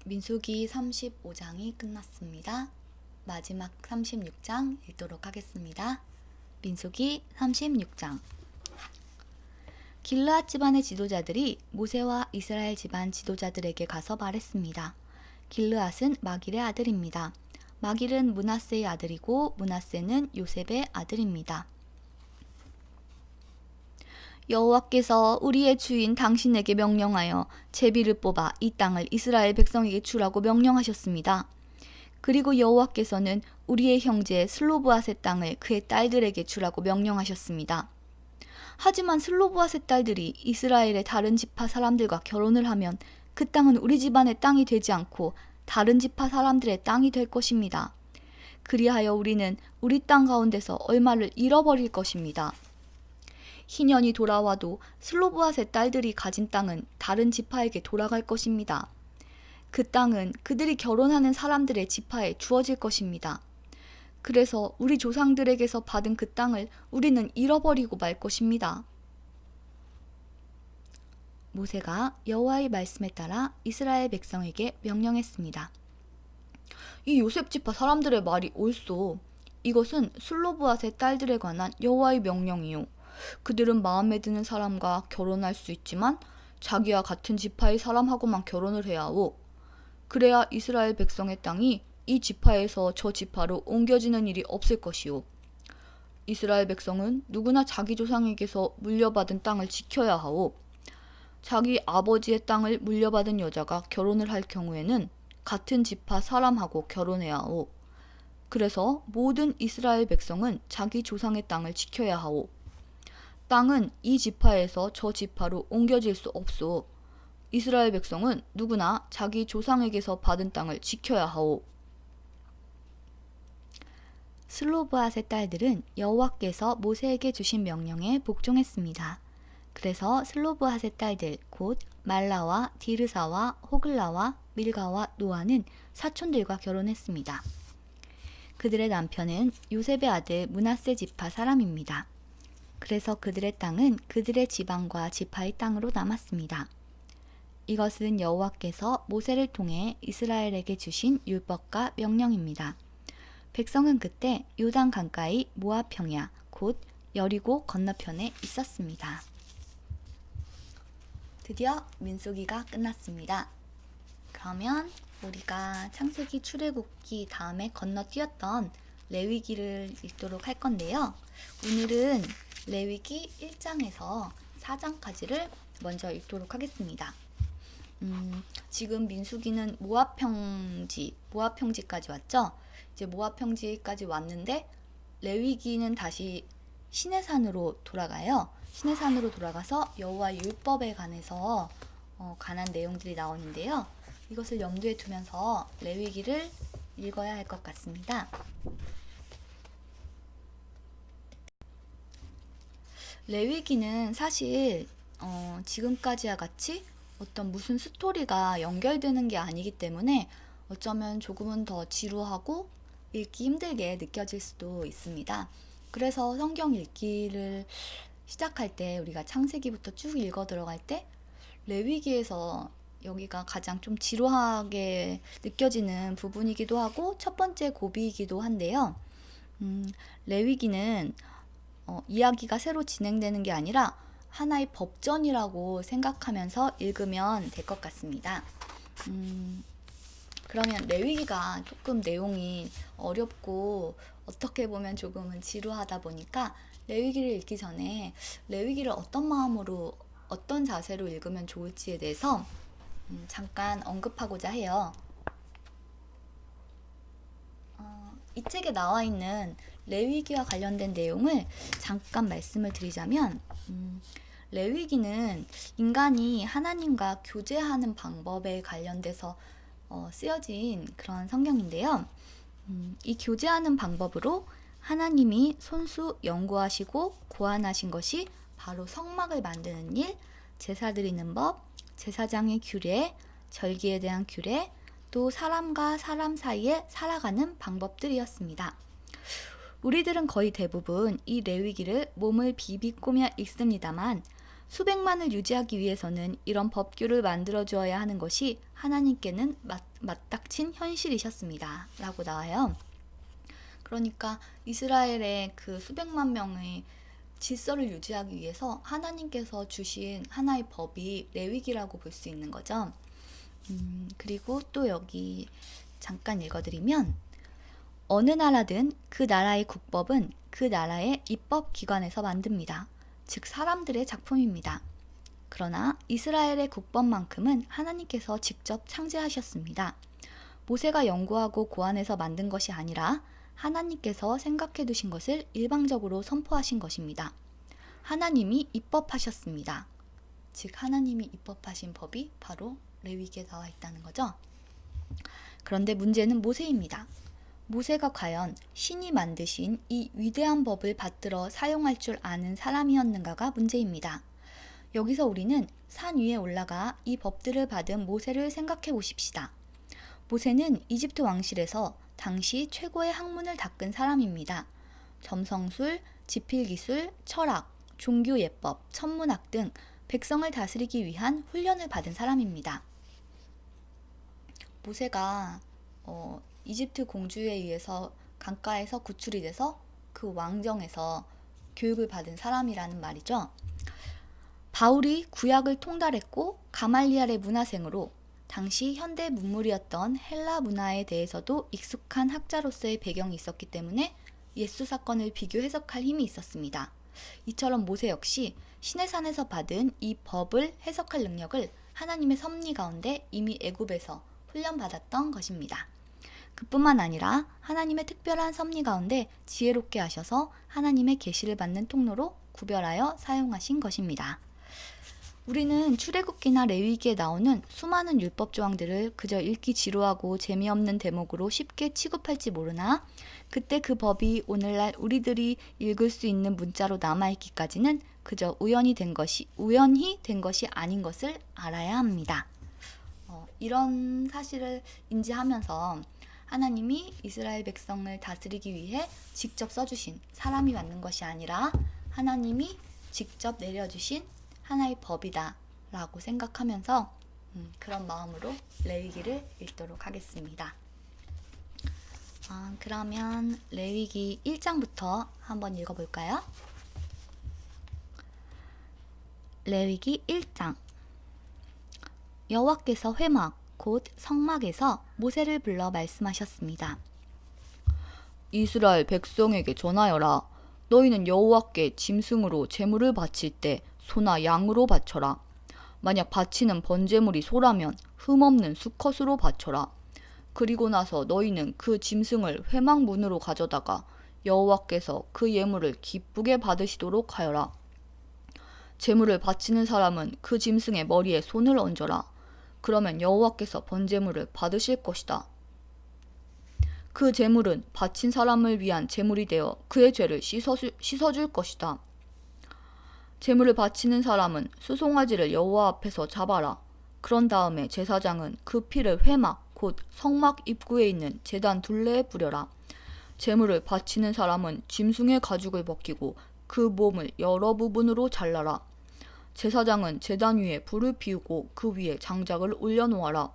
민수기 35장이 끝났습니다. 마지막 36장 읽도록 하겠습니다. 민수기 36장. 길르앗 집안의 지도자들이 모세와 이스라엘 집안 지도자들에게 가서 말했습니다. 길르앗은 마길의 아들입니다. 마길은 므낫세의 아들이고 므낫세는 요셉의 아들입니다. 여호와께서 우리의 주인 당신에게 명령하여 제비를 뽑아 이 땅을 이스라엘 백성에게 주라고 명령하셨습니다. 그리고 여호와께서는 우리의 형제 슬로브앗의 땅을 그의 딸들에게 주라고 명령하셨습니다. 하지만 슬로브앗의 딸들이 이스라엘의 다른 지파 사람들과 결혼을 하면 그 땅은 우리 집안의 땅이 되지 않고 다른 지파 사람들의 땅이 될 것입니다. 그리하여 우리는 우리 땅 가운데서 얼마를 잃어버릴 것입니다. 희년이 돌아와도 슬로브앗의 딸들이 가진 땅은 다른 지파에게 돌아갈 것입니다. 그 땅은 그들이 결혼하는 사람들의 지파에 주어질 것입니다. 그래서 우리 조상들에게서 받은 그 땅을 우리는 잃어버리고 말 것입니다. 모세가 여호와의 말씀에 따라 이스라엘 백성에게 명령했습니다. 이 요셉 지파 사람들의 말이 옳소. 이것은 슬로브앗의 딸들에 관한 여호와의 명령이요. 그들은 마음에 드는 사람과 결혼할 수 있지만 자기와 같은 지파의 사람하고만 결혼을 해야 하오. 그래야 이스라엘 백성의 땅이 이 지파에서 저 지파로 옮겨지는 일이 없을 것이오. 이스라엘 백성은 누구나 자기 조상에게서 물려받은 땅을 지켜야 하오. 자기 아버지의 땅을 물려받은 여자가 결혼을 할 경우에는 같은 지파 사람하고 결혼해야 하오. 그래서 모든 이스라엘 백성은 자기 조상의 땅을 지켜야 하오. 땅은 이 지파에서 저 지파로 옮겨질 수 없소. 이스라엘 백성은 누구나 자기 조상에게서 받은 땅을 지켜야 하오. 슬로브앗의 딸들은 여호와께서 모세에게 주신 명령에 복종했습니다. 그래서 슬로브앗의 딸들 곧 말라와 디르사와 호글라와 밀가와 노아는 사촌들과 결혼했습니다. 그들의 남편은 요셉의 아들 므낫세 지파 사람입니다. 그래서 그들의 땅은 그들의 지방과 지파의 땅으로 남았습니다. 이것은 여호와께서 모세를 통해 이스라엘에게 주신 율법과 명령입니다. 백성은 그때 요단 강가의 모압 평야 곧 여리고 건너편에 있었습니다. 드디어 민수기가 끝났습니다. 그러면 우리가 창세기 출애굽기 다음에 건너뛰었던 레위기를 읽도록 할 건데요. 오늘은 레위기 1장에서 4장까지를 먼저 읽도록 하겠습니다. 지금 민수기는 모압 평지까지 왔죠. 이제 모압 평지까지 왔는데 레위기는 다시 시내산으로 돌아가요. 시내산으로 돌아가서 여호와 율법에 관해서 관한 내용들이 나오는데요. 이것을 염두에 두면서 레위기를 읽어야 할 것 같습니다. 레위기는 사실 지금까지와 같이 어떤 무슨 스토리가 연결되는 게 아니기 때문에 어쩌면 조금은 더 지루하고 읽기 힘들게 느껴질 수도 있습니다. 그래서 성경 읽기를 시작할 때 우리가 창세기부터 쭉 읽어 들어갈 때 레위기에서 여기가 가장 좀 지루하게 느껴지는 부분이기도 하고 첫 번째 고비이기도 한데요. 레위기는 이야기가 새로 진행되는 게 아니라 하나의 법전이라고 생각하면서 읽으면 될 것 같습니다. 그러면 레위기가 조금 내용이 어렵고 어떻게 보면 조금은 지루하다 보니까 레위기를 읽기 전에 레위기를 어떤 마음으로 어떤 자세로 읽으면 좋을지에 대해서 잠깐 언급하고자 해요. 이 책에 나와 있는 레위기와 관련된 내용을 잠깐 말씀을 드리자면 레위기는 인간이 하나님과 교제하는 방법에 관련돼서 쓰여진 그런 성경인데요. 이 교제하는 방법으로 하나님이 손수 연구하시고 고안하신 것이 바로 성막을 만드는 일, 제사 드리는 법, 제사장의 규례, 절기에 대한 규례, 또 사람과 사람 사이에 살아가는 방법들이었습니다. 우리들은 거의 대부분 이 레위기를 몸을 비비꼬며 읽습니다만 수백만을 유지하기 위해서는 이런 법규를 만들어 주어야 하는 것이 하나님께는 맞닥친 현실이셨습니다. 라고 나와요. 그러니까 이스라엘의 그 수백만 명의 질서를 유지하기 위해서 하나님께서 주신 하나의 법이 레위기라고 볼 수 있는 거죠. 그리고 또 여기 잠깐 읽어드리면 어느 나라든 그 나라의 국법은 그 나라의 입법기관에서 만듭니다. 즉 사람들의 작품입니다. 그러나 이스라엘의 국법만큼은 하나님께서 직접 창제하셨습니다. 모세가 연구하고 고안해서 만든 것이 아니라 하나님께서 생각해 두신 것을 일방적으로 선포하신 것입니다. 하나님이 입법하셨습니다. 즉 하나님이 입법하신 법이 바로 레위기에 나와 있다는 거죠. 그런데 문제는 모세입니다. 모세가 과연 신이 만드신 이 위대한 법을 받들어 사용할 줄 아는 사람이었는가가 문제입니다. 여기서 우리는 산 위에 올라가 이 법들을 받은 모세를 생각해 보십시다. 모세는 이집트 왕실에서 당시 최고의 학문을 닦은 사람입니다. 점성술, 지필기술, 철학, 종교예법, 천문학 등 백성을 다스리기 위한 훈련을 받은 사람입니다. 모세가 이집트 공주에 의해서 강가에서 구출이 돼서 그 왕정에서 교육을 받은 사람이라는 말이죠. 바울이 구약을 통달했고 가말리알의 문화생으로 당시 현대 문물이었던 헬라 문화에 대해서도 익숙한 학자로서의 배경이 있었기 때문에 예수 사건을 비교 해석할 힘이 있었습니다. 이처럼 모세 역시 시내산에서 받은 이 법을 해석할 능력을 하나님의 섭리 가운데 이미 애굽에서 훈련받았던 것입니다. 그뿐만 아니라 하나님의 특별한 섭리 가운데 지혜롭게 하셔서 하나님의 계시를 받는 통로로 구별하여 사용하신 것입니다. 우리는 출애굽기나 레위기에 나오는 수많은 율법 조항들을 그저 읽기 지루하고 재미없는 대목으로 쉽게 취급할지 모르나 그때 그 법이 오늘날 우리들이 읽을 수 있는 문자로 남아있기까지는 그저 우연히 된 것이 아닌 것을 알아야 합니다. 이런 사실을 인지하면서 하나님이 이스라엘 백성을 다스리기 위해 직접 써주신 사람이 만든 것이 아니라 하나님이 직접 내려주신 하나의 법이다 라고 생각하면서 그런 마음으로 레위기를 읽도록 하겠습니다. 그러면 레위기 1장부터 한번 읽어볼까요? 레위기 1장. 여호와께서 회막 곧 성막에서 모세를 불러 말씀하셨습니다. 이스라엘 백성에게 전하여라. 너희는 여호와께 짐승으로 제물을 바칠 때 소나 양으로 바쳐라. 만약 바치는 번제물이 소라면 흠없는 수컷으로 바쳐라. 그리고 나서 너희는 그 짐승을 회막 문으로 가져다가 여호와께서 그 예물을 기쁘게 받으시도록 하여라. 제물을 바치는 사람은 그 짐승의 머리에 손을 얹어라. 그러면 여호와께서 번제물을 받으실 것이다. 그 제물은 바친 사람을 위한 제물이 되어 그의 죄를 씻어줄 것이다. 제물을 바치는 사람은 수송아지를 여호와 앞에서 잡아라. 그런 다음에 제사장은 그 피를 회막 곧 성막 입구에 있는 제단 둘레에 뿌려라. 제물을 바치는 사람은 짐승의 가죽을 벗기고 그 몸을 여러 부분으로 잘라라. 제사장은 제단 위에 불을 피우고 그 위에 장작을 올려놓아라.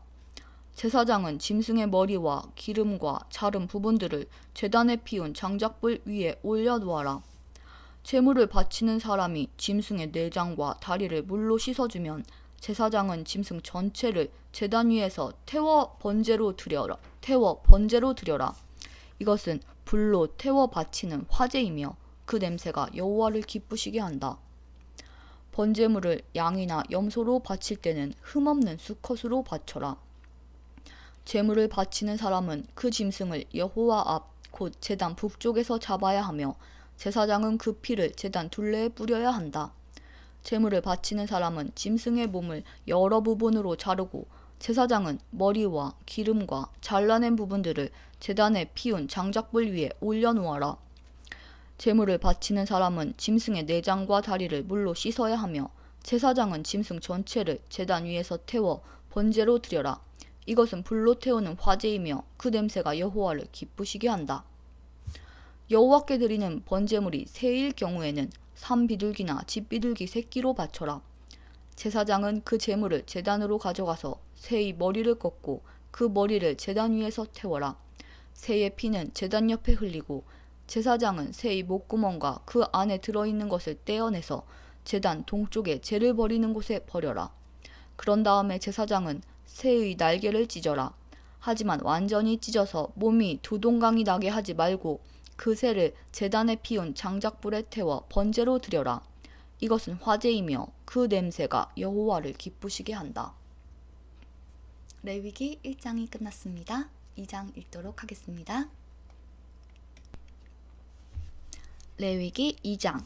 제사장은 짐승의 머리와 기름과 자른 부분들을 제단에 피운 장작불 위에 올려놓아라. 제물을 바치는 사람이 짐승의 내장과 다리를 물로 씻어주면 제사장은 짐승 전체를 제단 위에서 태워 번제로 드려라. 이것은 불로 태워 바치는 화제이며 그 냄새가 여호와를 기쁘시게 한다. 번제물을 양이나 염소로 바칠 때는 흠없는 수컷으로 바쳐라. 제물을 바치는 사람은 그 짐승을 여호와 앞 곧 제단 북쪽에서 잡아야 하며 제사장은 그 피를 제단 둘레에 뿌려야 한다. 제물을 바치는 사람은 짐승의 몸을 여러 부분으로 자르고 제사장은 머리와 기름과 잘라낸 부분들을 제단에 피운 장작불 위에 올려놓아라. 제물을 바치는 사람은 짐승의 내장과 다리를 물로 씻어야 하며 제사장은 짐승 전체를 제단 위에서 태워 번제로 드려라. 이것은 불로 태우는 화제이며 그 냄새가 여호와를 기쁘시게 한다. 여호와께 드리는 번제물이 새일 경우에는 산비둘기나 집비둘기 새끼로 바쳐라. 제사장은 그 제물을 제단으로 가져가서 새의 머리를 꺾고 그 머리를 제단 위에서 태워라. 새의 피는 제단 옆에 흘리고 제사장은 새의 목구멍과 그 안에 들어있는 것을 떼어내서 제단 동쪽에 재를 버리는 곳에 버려라. 그런 다음에 제사장은 새의 날개를 찢어라. 하지만 완전히 찢어서 몸이 두 동강이 나게 하지 말고 그 새를 제단에 피운 장작불에 태워 번제로 드려라. 이것은 화제이며 그 냄새가 여호와를 기쁘시게 한다. 레위기 1장이 끝났습니다. 2장 읽도록 하겠습니다. 레위기 2장.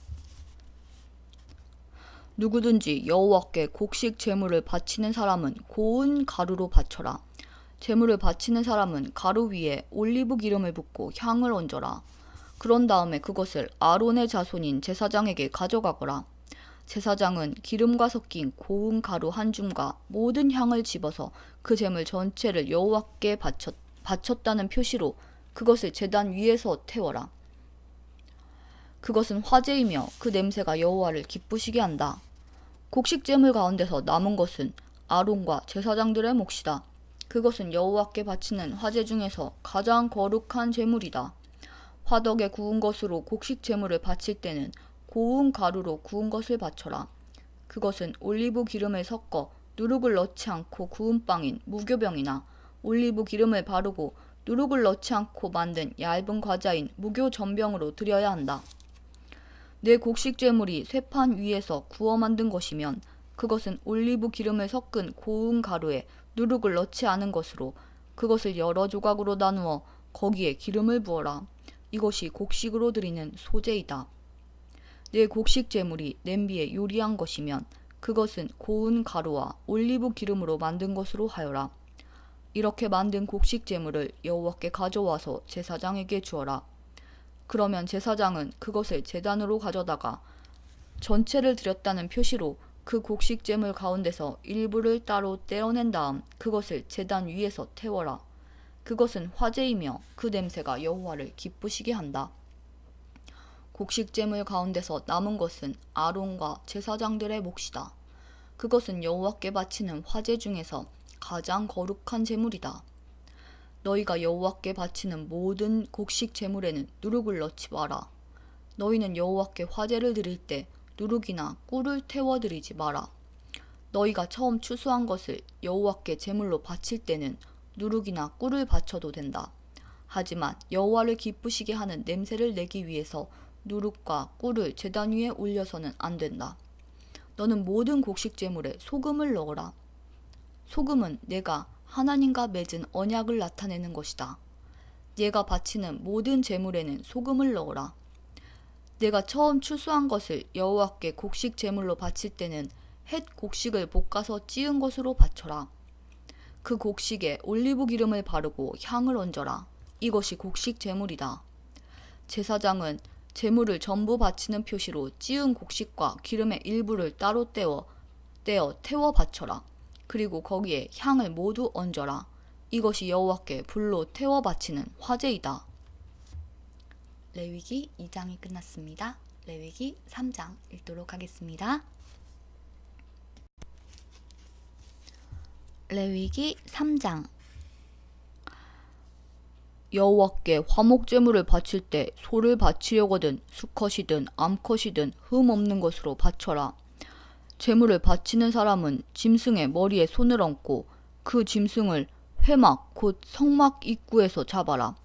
누구든지 여호와께 곡식 제물을 바치는 사람은 고운 가루로 바쳐라. 제물을 바치는 사람은 가루 위에 올리브 기름을 붓고 향을 얹어라. 그런 다음에 그것을 아론의 자손인 제사장에게 가져가거라. 제사장은 기름과 섞인 고운 가루 한 줌과 모든 향을 집어서 그 제물 전체를 여호와께 바쳤다는 표시로 그것을 제단 위에서 태워라. 그것은 화제이며 그 냄새가 여호와를 기쁘시게 한다. 곡식 제물 가운데서 남은 것은 아론과 제사장들의 몫이다. 그것은 여호와께 바치는 화제 중에서 가장 거룩한 제물이다. 화덕에 구운 것으로 곡식 제물을 바칠 때는 고운 가루로 구운 것을 바쳐라. 그것은 올리브 기름을 섞어 누룩을 넣지 않고 구운 빵인 무교병이나 올리브 기름을 바르고 누룩을 넣지 않고 만든 얇은 과자인 무교 전병으로 드려야 한다. 내 곡식 제물이 쇠판 위에서 구워 만든 것이면 그것은 올리브 기름을 섞은 고운 가루에 누룩을 넣지 않은 것으로 그것을 여러 조각으로 나누어 거기에 기름을 부어라. 이것이 곡식으로 드리는 소제이다. 내 곡식 제물이 냄비에 요리한 것이면 그것은 고운 가루와 올리브 기름으로 만든 것으로 하여라. 이렇게 만든 곡식 제물을 여호와께 가져와서 제사장에게 주어라. 그러면 제사장은 그것을 제단으로 가져다가 전체를 드렸다는 표시로 그 곡식 제물 가운데서 일부를 따로 떼어낸 다음 그것을 제단 위에서 태워라. 그것은 화제이며 그 냄새가 여호와를 기쁘시게 한다. 곡식 제물 가운데서 남은 것은 아론과 제사장들의 몫이다. 그것은 여호와께 바치는 화제 중에서 가장 거룩한 제물이다. 너희가 여호와께 바치는 모든 곡식 제물에는 누룩을 넣지 마라. 너희는 여호와께 화제를 드릴 때 누룩이나 꿀을 태워 드리지 마라. 너희가 처음 추수한 것을 여호와께 제물로 바칠 때는 누룩이나 꿀을 바쳐도 된다. 하지만 여호와를 기쁘시게 하는 냄새를 내기 위해서 누룩과 꿀을 제단 위에 올려서는 안 된다. 너는 모든 곡식 제물에 소금을 넣어라. 소금은 내가 하나님과 맺은 언약을 나타내는 것이다. 네가 바치는 모든 제물에는 소금을 넣어라. 내가 처음 추수한 것을 여호와께 곡식 제물로 바칠 때는 햇 곡식을 볶아서 찌은 것으로 바쳐라. 그 곡식에 올리브 기름을 바르고 향을 얹어라. 이것이 곡식 제물이다. 제사장은 제물을 전부 바치는 표시로 찌은 곡식과 기름의 일부를 따로 떼어 태워 바쳐라. 그리고 거기에 향을 모두 얹어라. 이것이 여호와께 불로 태워 바치는 화제이다. 레위기 2장이 끝났습니다. 레위기 3장 읽도록 하겠습니다. 레위기 3장. 여호와께 화목 제물을 바칠 때 소를 바치려거든 수컷이든 암컷이든 흠 없는 것으로 바쳐라. 제물을 바치는 사람은 짐승의 머리에 손을 얹고 그 짐승을 회막 곧 성막 입구에서 잡아라.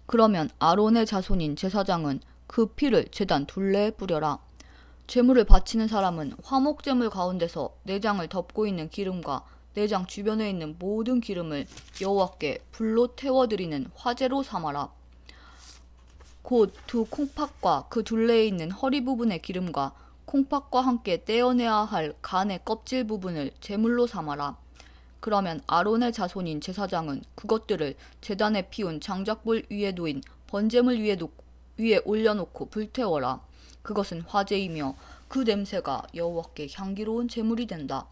그러면 아론의 자손인 제사장은 그 피를 제단 둘레에 뿌려라. 제물을 바치는 사람은 화목 제물 가운데서 내장을 덮고 있는 기름과 내장 주변에 있는 모든 기름을 여호와께 불로 태워드리는 화제로 삼아라. 곧 두 콩팥과 그 둘레에 있는 허리 부분의 기름과 콩팥과 함께 떼어내야 할 간의 껍질 부분을 제물로 삼아라. 그러면 아론의 자손인 제사장은 그것들을 제단에 피운 장작불 위에 놓인 번제물 위에 올려놓고 불태워라. 그것은 화제이며 그 냄새가 여호와께 향기로운 제물이 된다.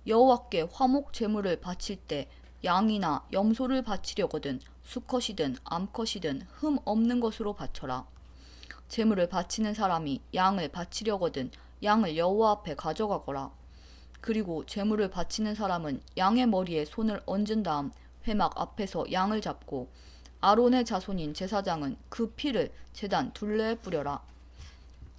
여호와께 화목 제물을 바칠 때 양이나 염소를 바치려거든 수컷이든 암컷이든 흠 없는 것으로 바쳐라. 제물을 바치는 사람이 양을 바치려거든 양을 여호와 앞에 가져가거라. 그리고 제물을 바치는 사람은 양의 머리에 손을 얹은 다음 회막 앞에서 양을 잡고 아론의 자손인 제사장은 그 피를 제단 둘레에 뿌려라.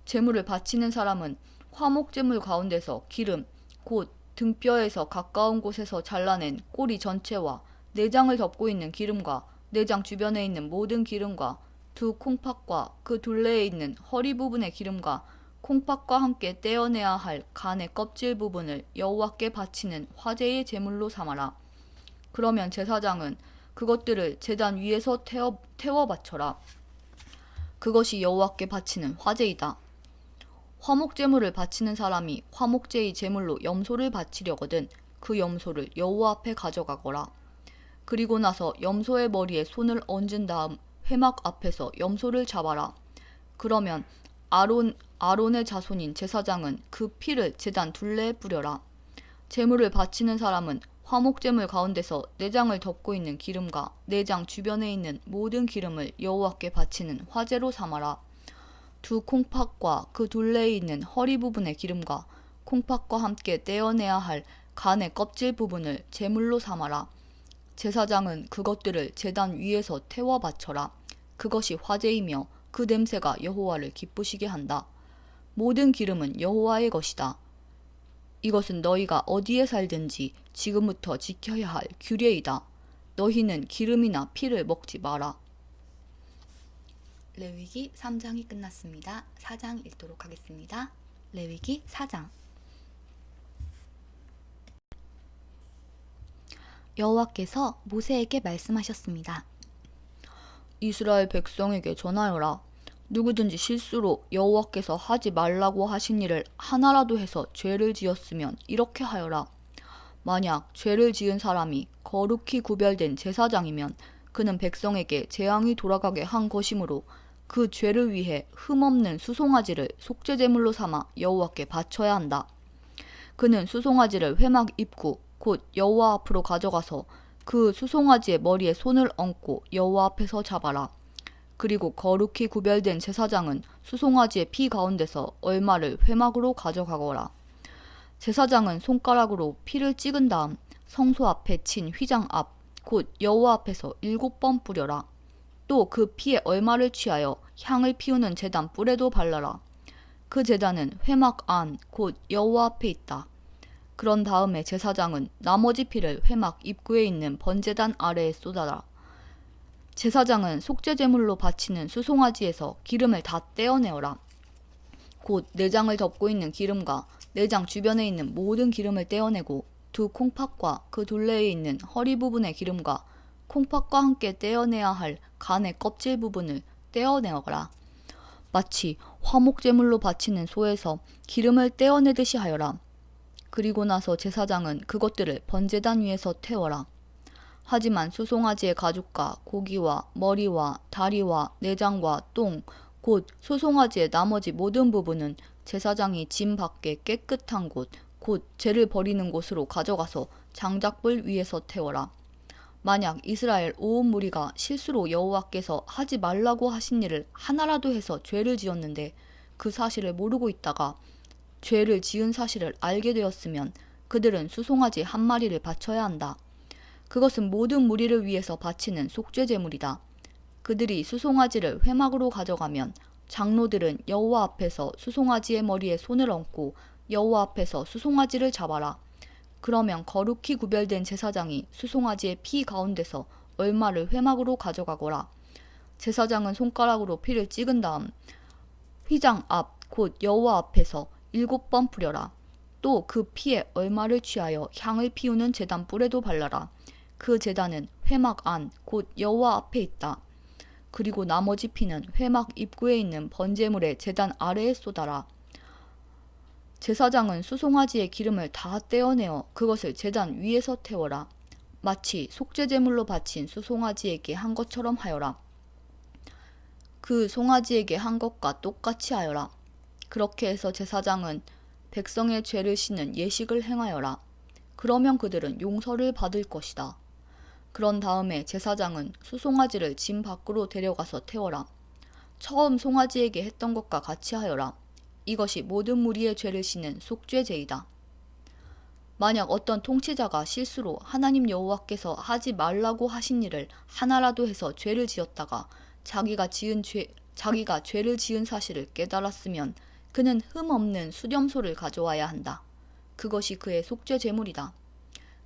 제물을 바치는 사람은 화목 제물 가운데서 기름 곧 등뼈에서 가까운 곳에서 잘라낸 꼬리 전체와 내장을 덮고 있는 기름과 내장 주변에 있는 모든 기름과 두 콩팥과 그 둘레에 있는 허리 부분의 기름과 콩팥과 함께 떼어내야 할 간의 껍질 부분을 여호와께 바치는 화제의 제물로 삼아라. 그러면 제사장은 그것들을 제단 위에서 태워 바쳐라. 그것이 여호와께 바치는 화제이다. 화목 제물을 바치는 사람이 화목제의 제물로 염소를 바치려거든 그 염소를 여호와 앞에 가져가거라. 그리고 나서 염소의 머리에 손을 얹은 다음 회막 앞에서 염소를 잡아라. 그러면 아론의 자손인 제사장은 그 피를 제단 둘레에 뿌려라. 제물을 바치는 사람은 화목제물 가운데서 내장을 덮고 있는 기름과 내장 주변에 있는 모든 기름을 여호와께 바치는 화제로 삼아라. 두 콩팥과 그 둘레에 있는 허리 부분의 기름과 콩팥과 함께 떼어내야 할 간의 껍질 부분을 제물로 삼아라. 제사장은 그것들을 제단 위에서 태워 바쳐라. 그것이 화제이며 그 냄새가 여호와를 기쁘시게 한다. 모든 기름은 여호와의 것이다. 이것은 너희가 어디에 살든지 지금부터 지켜야 할 규례이다. 너희는 기름이나 피를 먹지 마라. 레위기 3장이 끝났습니다. 4장 읽도록 하겠습니다. 레위기 4장. 여호와께서 모세에게 말씀하셨습니다. 이스라엘 백성에게 전하여라. 누구든지 실수로 여호와께서 하지 말라고 하신 일을 하나라도 해서 죄를 지었으면 이렇게 하여라. 만약 죄를 지은 사람이 거룩히 구별된 제사장이면 그는 백성에게 재앙이 돌아가게 한 것이므로 그 죄를 위해 흠없는 수송아지를 속죄제물로 삼아 여호와께 바쳐야 한다. 그는 수송아지를 회막 입구 곧 여호와 앞으로 가져가서 그 수송아지의 머리에 손을 얹고 여호와 앞에서 잡아라. 그리고 거룩히 구별된 제사장은 수송아지의 피 가운데서 얼마를 회막으로 가져가거라. 제사장은 손가락으로 피를 찍은 다음 성소 앞에 친 휘장 앞 곧 여호와 앞에서 7번 뿌려라. 또 그 피에 얼마를 취하여 향을 피우는 제단 뿔에도 발라라. 그 제단은 회막 안 곧 여호와 앞에 있다. 그런 다음에 제사장은 나머지 피를 회막 입구에 있는 번제단 아래에 쏟아라. 제사장은 속죄제물로 바치는 수송아지에서 기름을 다 떼어내어라. 곧 내장을 덮고 있는 기름과 내장 주변에 있는 모든 기름을 떼어내고 두 콩팥과 그 둘레에 있는 허리 부분의 기름과 콩팥과 함께 떼어내야 할 간의 껍질 부분을 떼어내어라. 마치 화목제물로 바치는 소에서 기름을 떼어내듯이 하여라. 그리고 나서 제사장은 그것들을 번제단 위에서 태워라. 하지만 수송아지의 가죽과 고기와 머리와 다리와 내장과 똥, 곧 수송아지의 나머지 모든 부분은 제사장이 짐 밖에 깨끗한 곳, 곧 죄를 버리는 곳으로 가져가서 장작불 위에서 태워라. 만약 이스라엘 온 무리가 실수로 여호와께서 하지 말라고 하신 일을 하나라도 해서 죄를 지었는데 그 사실을 모르고 있다가 죄를 지은 사실을 알게 되었으면 그들은 수송아지 한 마리를 바쳐야 한다. 그것은 모든 무리를 위해서 바치는 속죄제물이다. 그들이 수송아지를 회막으로 가져가면 장로들은 여호와 앞에서 수송아지의 머리에 손을 얹고 여호와 앞에서 수송아지를 잡아라. 그러면 거룩히 구별된 제사장이 수송아지의 피 가운데서 얼마를 회막으로 가져가거라. 제사장은 손가락으로 피를 찍은 다음 휘장 앞 곧 여호와 앞에서 7번 뿌려라. 또 그 피에 얼마를 취하여 향을 피우는 제단 뿔에도 발라라. 그 제단은 회막 안 곧 여호와 앞에 있다. 그리고 나머지 피는 회막 입구에 있는 번제물의 제단 아래에 쏟아라. 제사장은 수송아지의 기름을 다 떼어내어 그것을 제단 위에서 태워라. 마치 속죄제물로 바친 수송아지에게 한 것처럼 하여라. 그 송아지에게 한 것과 똑같이 하여라. 그렇게 해서 제사장은 백성의 죄를 씻는 예식을 행하여라. 그러면 그들은 용서를 받을 것이다. 그런 다음에 제사장은 수송아지를 짐 밖으로 데려가서 태워라. 처음 송아지에게 했던 것과 같이 하여라. 이것이 모든 무리의 죄를 씻는 속죄제이다. 만약 어떤 통치자가 실수로 하나님 여호와께서 하지 말라고 하신 일을 하나라도 해서 죄를 지었다가 자기가 죄를 지은 사실을 깨달았으면 그는 흠없는 수렴소를 가져와야 한다. 그것이 그의 속죄제물이다.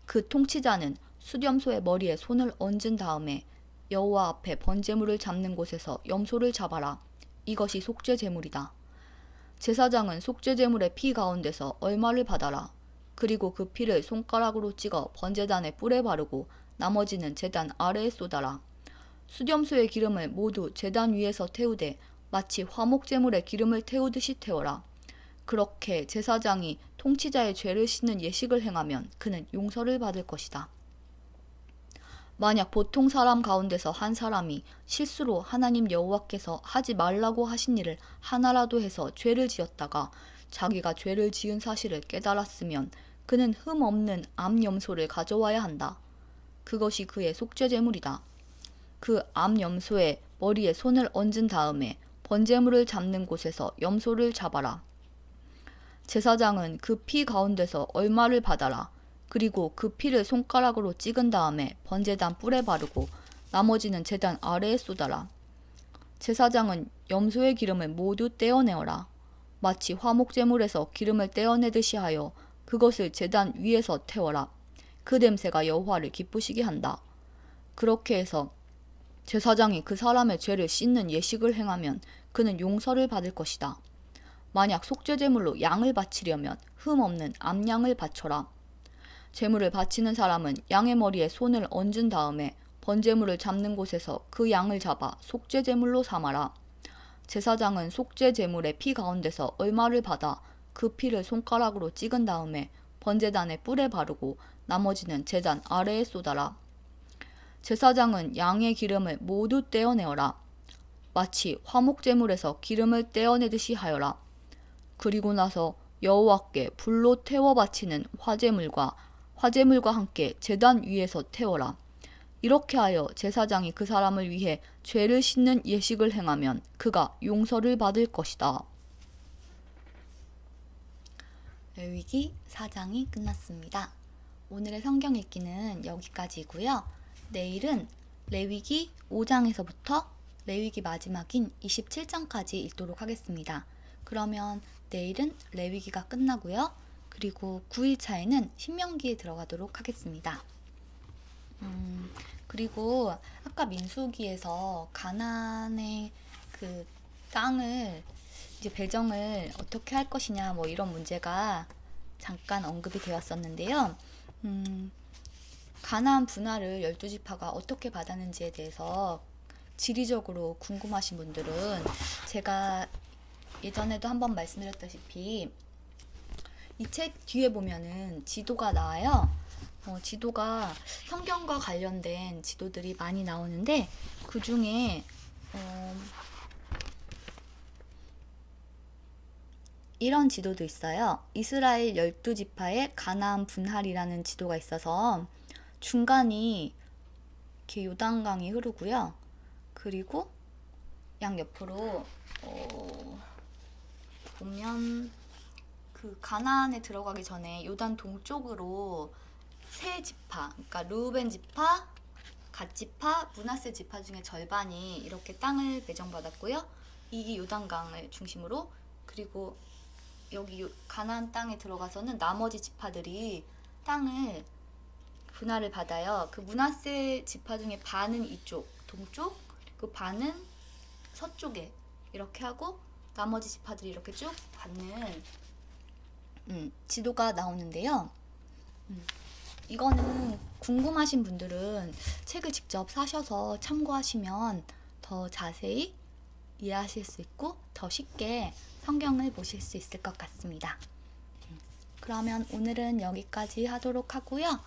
그 통치자는 수렴소의 머리에 손을 얹은 다음에 여호와 앞에 번제물을 잡는 곳에서 염소를 잡아라. 이것이 속죄제물이다. 제사장은 속죄제물의 피 가운데서 얼마를 받아라. 그리고 그 피를 손가락으로 찍어 번제단의 뿔에 바르고 나머지는 제단 아래에 쏟아라. 수렴소의 기름을 모두 제단 위에서 태우되 마치 화목제물의 기름을 태우듯이 태워라. 그렇게 제사장이 통치자의 죄를 씻는 예식을 행하면 그는 용서를 받을 것이다. 만약 보통 사람 가운데서 한 사람이 실수로 하나님 여호와께서 하지 말라고 하신 일을 하나라도 해서 죄를 지었다가 자기가 죄를 지은 사실을 깨달았으면 그는 흠 없는 암염소를 가져와야 한다. 그것이 그의 속죄 제물이다. 그 암염소의 머리에 손을 얹은 다음에 번제물을 잡는 곳에서 염소를 잡아라. 제사장은 그 피 가운데서 얼마를 받아라. 그리고 그 피를 손가락으로 찍은 다음에 번제단 뿔에 바르고 나머지는 제단 아래에 쏟아라. 제사장은 염소의 기름을 모두 떼어내어라. 마치 화목제물에서 기름을 떼어내듯이 하여 그것을 제단 위에서 태워라. 그 냄새가 여호와를 기쁘시게 한다. 그렇게 해서 제사장이 그 사람의 죄를 씻는 예식을 행하면 그는 용서를 받을 것이다. 만약 속죄제물로 양을 바치려면 흠 없는 암양을 바쳐라. 제물을 바치는 사람은 양의 머리에 손을 얹은 다음에 번제물을 잡는 곳에서 그 양을 잡아 속죄제물로 삼아라. 제사장은 속죄제물의 피 가운데서 얼마를 받아 그 피를 손가락으로 찍은 다음에 번제단의 뿔에 바르고 나머지는 제단 아래에 쏟아라. 제사장은 양의 기름을 모두 떼어내어라. 마치 화목제물에서 기름을 떼어내듯이 하여라. 그리고 나서 여호와께 불로 태워 바치는 화제물과 함께 제단 위에서 태워라. 이렇게 하여 제사장이 그 사람을 위해 죄를 씻는 예식을 행하면 그가 용서를 받을 것이다. 레위기 4장이 끝났습니다. 오늘의 성경 읽기는 여기까지이고요. 내일은 레위기 5장에서부터 레위기 마지막인 27장까지 읽도록 하겠습니다. 그러면 내일은 레위기가 끝나고요. 그리고 9일차에는 신명기에 들어가도록 하겠습니다. 그리고 아까 민수기에서 가나안의 그 땅을 이제 배정을 어떻게 할 것이냐 뭐 이런 문제가 잠깐 언급이 되었었는데요. 가나안 분할을 12지파가 어떻게 받았는지에 대해서 지리적으로 궁금하신 분들은 제가 예전에도 한번 말씀드렸다시피 이 책 뒤에 보면은 지도가 나와요. 지도가 성경과 관련된 지도들이 많이 나오는데 그 중에 이런 지도도 있어요. 이스라엘 12지파의 가나안 분할이라는 지도가 있어서 중간이 이렇게 요단강이 흐르고요. 그리고 양옆으로 보면 그 가나안에 들어가기 전에 요단 동쪽으로 세 지파, 그러니까 르우벤 지파, 갓 지파, 므낫세 지파 중에 절반이 이렇게 땅을 배정받았고요. 이 요단강을 중심으로 그리고 여기 가나안 땅에 들어가서는 나머지 지파들이 땅을 분할을 받아요. 그 므낫세 지파 중에 반은 이쪽 동쪽, 그 반은 서쪽에 이렇게 하고 나머지 지파들이 이렇게 쭉 받는 지도가 나오는데요. 이거는 궁금하신 분들은 책을 직접 사셔서 참고하시면 더 자세히 이해하실 수 있고 더 쉽게 성경을 보실 수 있을 것 같습니다. 그러면 오늘은 여기까지 하도록 하고요.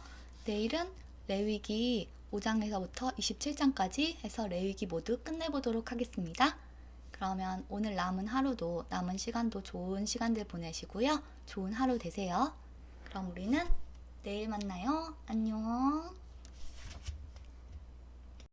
내일은 레위기 5장에서부터 27장까지 해서 레위기 모두 끝내보도록 하겠습니다. 그러면 오늘 남은 하루도 남은 시간도 좋은 시간들 보내시고요. 좋은 하루 되세요. 그럼 우리는 내일 만나요. 안녕.